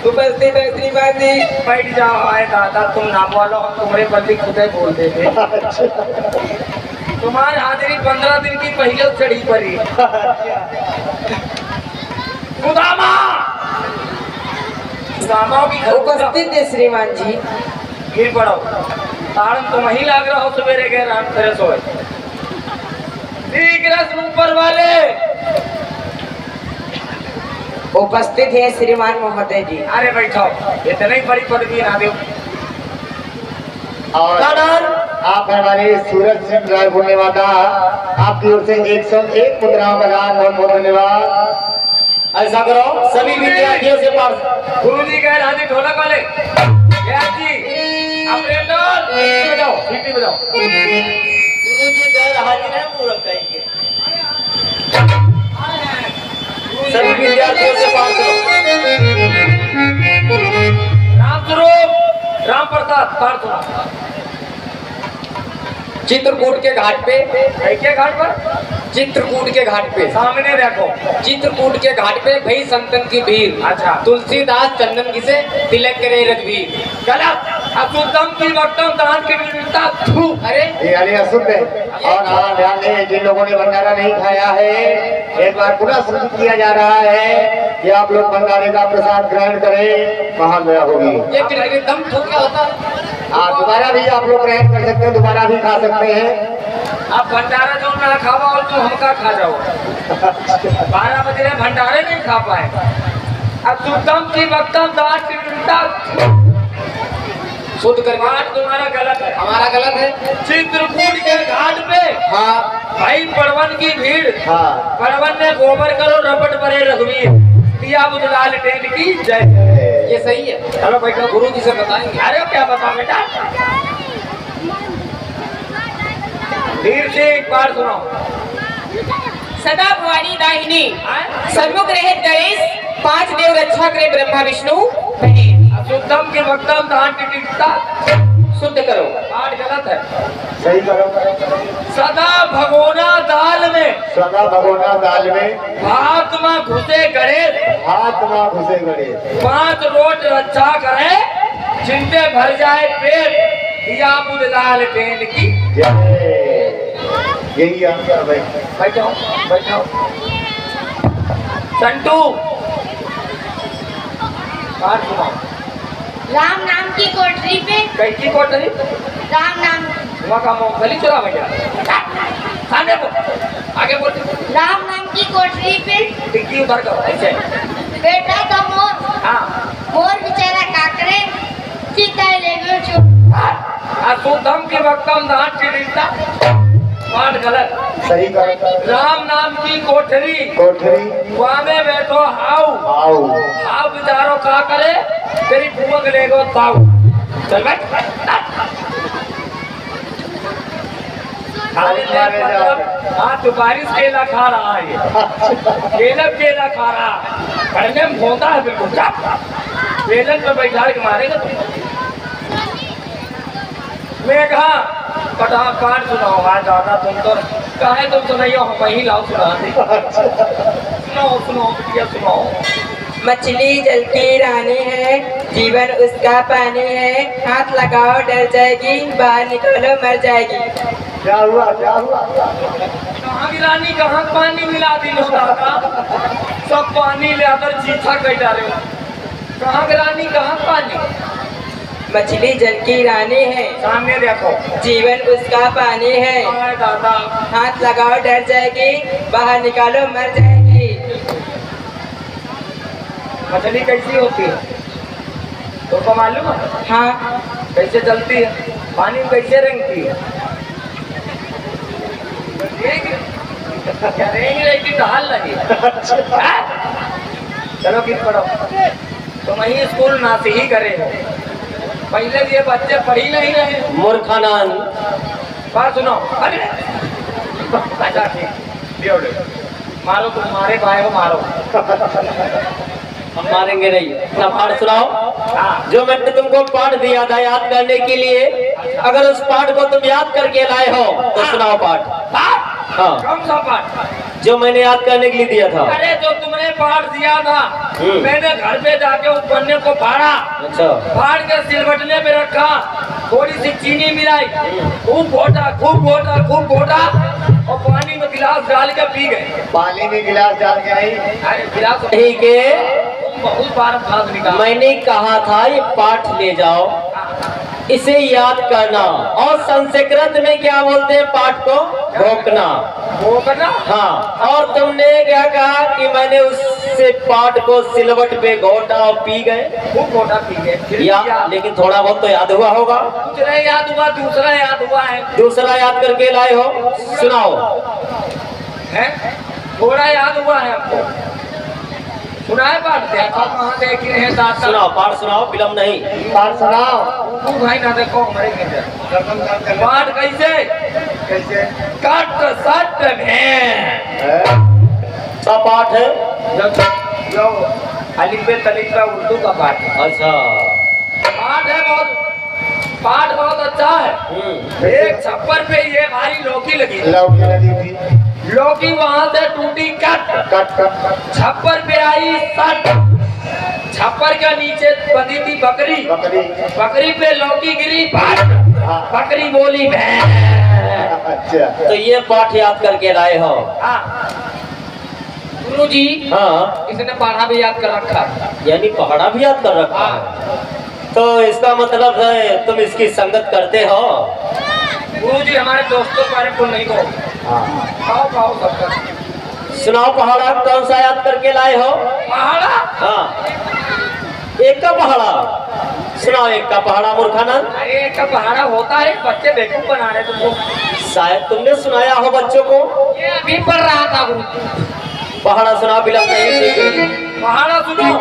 Speaker 3: उपस्थित है श्रीमान जी।
Speaker 1: बैठ जाओ। आए दादा, तुम नाम वालो, हम तुम्हारे बल्ली खुदे बोलते थे। तुम्हारी हाजिरी 15 दिन की पहले चढ़ी पड़ी। सुदामा, सुदामा की
Speaker 4: उपस्थित है श्रीमान जी।
Speaker 1: गिर पड़ो। तारण तुम ही लाग रहा हो, सवेरे गए राम तेरे सोए। ऊपर वाले
Speaker 4: उपस्थित है श्रीमान महोदय जी।
Speaker 1: अरे बैठो, इतनी बड़ी पदवी ना दो।
Speaker 2: और आप हमारे सूरज सिंह रायपुर निवादा, आपकी ओर से 101 मुद्राओं का दान, बहुत बहुत धन्यवाद।
Speaker 3: ऐसा करो, सभी विद्यार्थियों से पाठ।
Speaker 1: गुरु जी गए हाजी ढोलक वाले। जी ऑपरेटर, सीटी बजाओ, सीटी बजाओ।
Speaker 3: गुरु जी गैर हाजिर है, मूर्ख कहेंगे। सभी विद्यार्थियों से पाठ करो।
Speaker 1: राम स्वरूप, राम प्रसाद, पाठ सुना।
Speaker 3: चित्रकूट के घाट पे,
Speaker 1: के घाट पर?
Speaker 3: चित्रकूट के घाट पे,
Speaker 1: सामने देखो।
Speaker 3: चित्रकूट के घाट पे भई संतन की भीड़।
Speaker 1: अच्छा।
Speaker 3: तुलसीदास चंदन घिसे, तिलक करे रघुवीर।
Speaker 1: गलत। अशुद्धम की वक्तम दान की विविधता।
Speaker 3: अरे
Speaker 2: ये यानी अशुद्ध है। और हाँ, ध्यान दें, जिन लोगों ने भंडारा नहीं खाया है, एक बार पुनः सूचित किया जा रहा है कि आप लोग भंडारे का प्रसाद ग्रहण करें, महादया होगी।
Speaker 3: ये फिर दम ठोक क्या होता है?
Speaker 2: हाँ, दोबारा भी आप लोग ग्रहण कर सकते हैं, दोबारा भी खा सकते हैं।
Speaker 1: अब भंडारा जो ना खावा और तुम हमका खा जाओ। 12 बजे भंडारे नहीं खा पाए। अशुद्धम की वक्तम दान की विविधता।
Speaker 3: शुद्ध कर
Speaker 1: बात तुम्हारा गलत है।
Speaker 3: हमारा गलत है।
Speaker 1: चित्रकूट के घाट पे
Speaker 3: हाँ,
Speaker 1: भाई परवन की भीड़।
Speaker 2: हाँ,
Speaker 1: परवन ने गोबर करो रपट बरे रघुवीर, दिया बुझलाल टेन की जय।
Speaker 3: ये सही है।
Speaker 1: चलो बैठो,
Speaker 3: गुरु जी से बताएंगे।
Speaker 1: अरे क्या बता बेटा। धीर से एक बार सुनो।
Speaker 6: सदा भवानी दाहिनी सन्मुख रहे गणेश, पांच देव रक्षा करे ब्रह्मा विष्णु महेश।
Speaker 1: शुद्धम के भक्तम धान टिटिकता
Speaker 3: शुद्ध करो।
Speaker 1: पाठ गलत है।
Speaker 2: सही करो।
Speaker 1: सदा भगोना दाल में,
Speaker 2: सदा भगोना दाल में,
Speaker 1: हाथ में घुसे गणेश,
Speaker 2: हाथ में घुसे गड़े।
Speaker 1: 5 रोट रक्षा करे, जिनसे भर जाए पेट, दिया बुध लाल टेन की।
Speaker 2: यही आंसर भाई।
Speaker 1: बैठो बैठो। संटू पाठ सुनाओ।
Speaker 5: राम नाम की कोठरी पे,
Speaker 1: कैसी कोठरी?
Speaker 5: राम नाम,
Speaker 1: वहाँ का मूंगफली चुरा में गया। खाने को आगे बोल।
Speaker 5: राम नाम की कोठरी पे
Speaker 1: टिक्की उधर करो ऐसे।
Speaker 5: बैठा था मोर,
Speaker 1: हाँ
Speaker 5: मोर बेचारा काकरे, सीता ले गयो चोर।
Speaker 1: शुद्धम के भक्तम धान टिटिकता पाठ गलत।
Speaker 2: सही करो।
Speaker 1: राम नाम की कोठरी,
Speaker 2: कोठरी,
Speaker 1: वहाँ में बैठो हाउ,
Speaker 2: आओ।
Speaker 1: हाउ बेचारो का करे, तेरी बुआ के लेगो ताऊ। चल बैठ। खाली देख मतलब, हाँ तो बारिश केला खा रहा है ये। केला खा रहा, खड़ने में भोंता है बिल्कुल। बेलन पे बैठा के मारेगा तू। मैं कहा पटा पाठ सुनाओ। आज दादा तुम तो कहे तुम सुनाइयो, हम वही लाओ सुना दे। सुनाओ सुनाओ भैया सुनाओ।
Speaker 6: मछली जल की रानी है, जीवन उसका पानी है, हाथ लगाओ डर जाएगी, बाहर निकालो मर जाएगी।
Speaker 2: क्या हुआ क्या हुआ?
Speaker 1: कहाँ की रानी, कहाँ पानी मिला दी लो दादा, सब पानी ले आकर चीथा कह डाले। कहाँ की रानी, कहाँ पानी?
Speaker 6: मछली जल की रानी है,
Speaker 1: सामने देखो।
Speaker 6: जीवन उसका पानी है,
Speaker 1: हाय दादा,
Speaker 6: हाथ लगाओ डर जाएगी, बाहर निकालो मर जाएगी।
Speaker 1: मछली कैसी होती है तुमको मालूम है?
Speaker 6: हाँ
Speaker 1: कैसे चलती है, पानी में कैसे रेंगती है? क्या रेंग रही ढाल लगी? हाँ? चलो किस पढ़ो। तुम ही स्कूल नासी ही करे हो, पहले ये बच्चे पढ़ी नहीं रहे।
Speaker 3: मूर्खानंद
Speaker 1: बात सुनो। अरे अच्छा ठीक, लियो ले। मारो तुम, मारे भाई को मारो।
Speaker 3: हम मारेंगे नहीं। अपना पाठ सुनाओ।
Speaker 1: हाँ।
Speaker 3: जो मैंने तुमको पाठ दिया था याद करने के लिए, अगर उस पाठ को तुम याद करके लाए हो तो सुनाओ पाठ।
Speaker 1: पाठ?
Speaker 3: हाँ
Speaker 1: कौन सा पाठ?
Speaker 3: जो मैंने याद करने के लिए दिया था।
Speaker 1: अरे जो तुमने पाठ दिया था, मैंने घर पे जाके उस पन्ने को फाड़ा,
Speaker 3: अच्छा
Speaker 1: फाड़ के सिलबटने पे रखा, थोड़ी सी चीनी मिलाई, खूब घोटा खूब घोटा खूब घोटा, और पानी में गिलास डाल के पी गए।
Speaker 2: पानी में गिलास डाल के आई।
Speaker 1: अरे गिलास
Speaker 3: ठीक है,
Speaker 1: बहुत बार भाग निकाला।
Speaker 3: मैंने कहा था ये पाठ ले जाओ, इसे याद करना, और संस्कृत में क्या बोलते हैं पाठ को? भोंकना।
Speaker 1: भोंकना?
Speaker 3: हाँ, और तुमने क्या कहा कि मैंने उससे पाठ को सिलवट पे घोटा और पी गए।
Speaker 1: खूब घोटा पी गए। फिर
Speaker 3: या
Speaker 1: क्या?
Speaker 3: लेकिन थोड़ा बहुत तो याद हुआ होगा।
Speaker 1: कुछ नहीं याद हुआ, दूसरा याद हुआ है।
Speaker 3: दूसरा याद करके लाए हो, सुनाओ।
Speaker 1: है थोड़ा याद हुआ है हमको। सुनाए पाठ? देखो कहाँ देख रहे हैं दाता।
Speaker 3: सुनाओ पाठ सुनाओ, विलम्ब नहीं।
Speaker 2: पाठ सुनाओ।
Speaker 1: तू भाई ना देखो हमारे के पाठ कैसे?
Speaker 2: कैसे?
Speaker 1: कट सट
Speaker 2: है?
Speaker 3: सब पाठ है।
Speaker 1: जो अलिफ बे तलिफ का उर्दू का पाठ है।
Speaker 3: अच्छा
Speaker 1: पाठ है बहुत, पाठ बहुत अच्छा है। एक छप्पर पे ये भारी लौकी लगी,
Speaker 2: लौकी लगी थी।
Speaker 1: लौकी वहां से टूटी कट,
Speaker 2: कट कट।
Speaker 1: छप्पर पे आई सट, छप्पर के नीचे बंधी थी बकरी,
Speaker 2: बकरी।
Speaker 1: बकरी पे लौकी गिरी, बाट,
Speaker 2: हाँ।
Speaker 1: बकरी बोली भैं।
Speaker 2: अच्छा।
Speaker 3: तो ये पाठ याद करके लाए हो।
Speaker 1: गुरु जी
Speaker 3: हाँ,
Speaker 1: इसने पढ़ा भी याद कर रखा है।
Speaker 3: यानी पहाड़ा भी याद कर रखा है। तो इसका मतलब है तुम इसकी संगत करते हो।
Speaker 1: गुरु जी हमारे दोस्तों बारे को नहीं कहो। खाओ खाओ सबका।
Speaker 3: सुनाओ पहाड़ा कौन सा याद करके लाए हो?
Speaker 1: पहाड़ा?
Speaker 3: हाँ, एक का पहाड़ा सुनाओ, एक का पहाड़ा मूर्खानंद।
Speaker 1: अरे एक का पहाड़ा होता है, बच्चे बेवकूफ बना रहे तुमको।
Speaker 3: शायद तुमने सुनाया हो बच्चों को।
Speaker 1: ये अभी पढ़ रहा था गुरु।
Speaker 3: पहाड़ा सुनाओ, विलम्ब नहीं।
Speaker 1: पहाड़ा सुनो,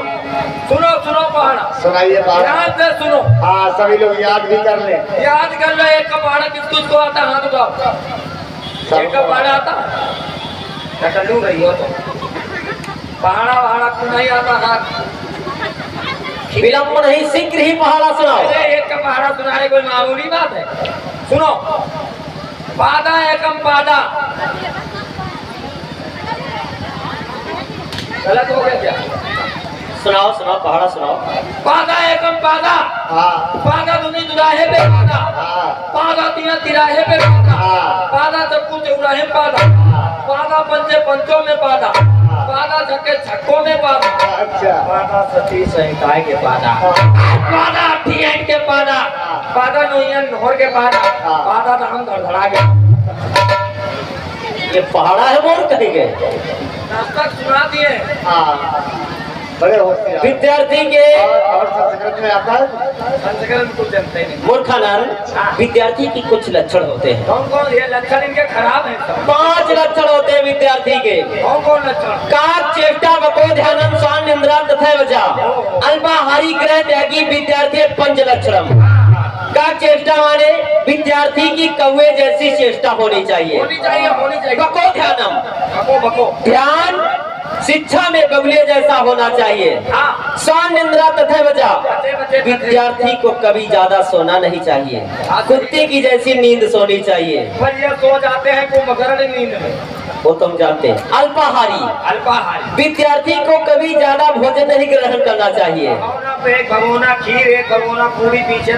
Speaker 1: सुनो सुनो पहाड़ा।
Speaker 2: सुनाइए पहाड़।
Speaker 1: ध्यान से सुनो।
Speaker 2: हाँ सभी लोग याद भी कर ले।
Speaker 1: याद कर लो एक का पहाड़ा। किसको आता हाथ उठाओ। एक पहाड़ा आता टटलू रही हो तो पहाड़ा को नहीं आता हाथ
Speaker 3: विलंब नहीं, शीघ्र ही पहाड़ा सुनाओ।
Speaker 1: अरे एक का पहाड़ा सुनाने कोई मामूली बात है। सुनो, पादा एकम पादा, गलत हो गया क्या?
Speaker 3: सुनाओ सुनाओ, पहाड़ा सुनाओ।
Speaker 1: पादा एकम पादा,
Speaker 2: हाँ
Speaker 1: पादा दुनी दुराहे पे पादा,
Speaker 2: हाँ
Speaker 1: पादा तीन तिराहे पे पादा,
Speaker 2: हाँ।
Speaker 1: पादा चक्कू चौराहे पादा, पादा पंचे पंचों में पादा, पादा छक्के छक्कों में पादा,
Speaker 2: अच्छा
Speaker 1: पादा सती संहिताएं के पादा, पादा अठियन के पादा, पादा नोयन नोहर के पादा, पादा राम धड़धड़ा के।
Speaker 3: ये पहाड़ा है मोर कहीं गए?
Speaker 1: रास्ता सुना दिए।
Speaker 2: हाँ बड़े होशियार।
Speaker 3: विद्यार्थी के
Speaker 2: और संस्कृत में आता है
Speaker 1: संस्कृत में कुछ जानते नहीं।
Speaker 3: मूर्खानंद, विद्यार्थी की कुछ लक्षण होते हैं।
Speaker 1: कौन कौन ये लक्षण इनके खराब हैं सब?
Speaker 3: 5 लक्षण होते हैं विद्यार्थी के।
Speaker 1: कौन कौन लक्षण?
Speaker 3: काक चेष्टा बको ध्यानम स्वान निंद्रा तथा वजा अल्पाहारी ग्रह त्यागी विद्यार्थी पंच लक्षणम। काक चेष्टा माने विद्यार्थी की कौवे जैसी चेष्टा होनी चाहिए।
Speaker 1: होनी चाहिए, होनी चाहिए।
Speaker 3: बको ध्यानम,
Speaker 1: बको बको
Speaker 3: ध्यान शिक्षा में बगुले जैसा होना चाहिए।
Speaker 1: हाँ।
Speaker 3: स्वान निंद्रा तथा वजा,
Speaker 1: बच्चे
Speaker 3: विद्यार्थी को कभी ज्यादा सोना नहीं चाहिए। कुत्ते की जैसी नींद सोनी चाहिए।
Speaker 1: पर ये सो जाते हैं को मगर नींद में।
Speaker 3: वो तुम जानते हैं। अल्पाहारी,
Speaker 1: अल्पाहारी,
Speaker 3: विद्यार्थी को कभी ज्यादा भोजन नहीं ग्रहण करना चाहिए।
Speaker 1: भगोना पे एक भगोना खीर, एक भगोना पूरी पीछे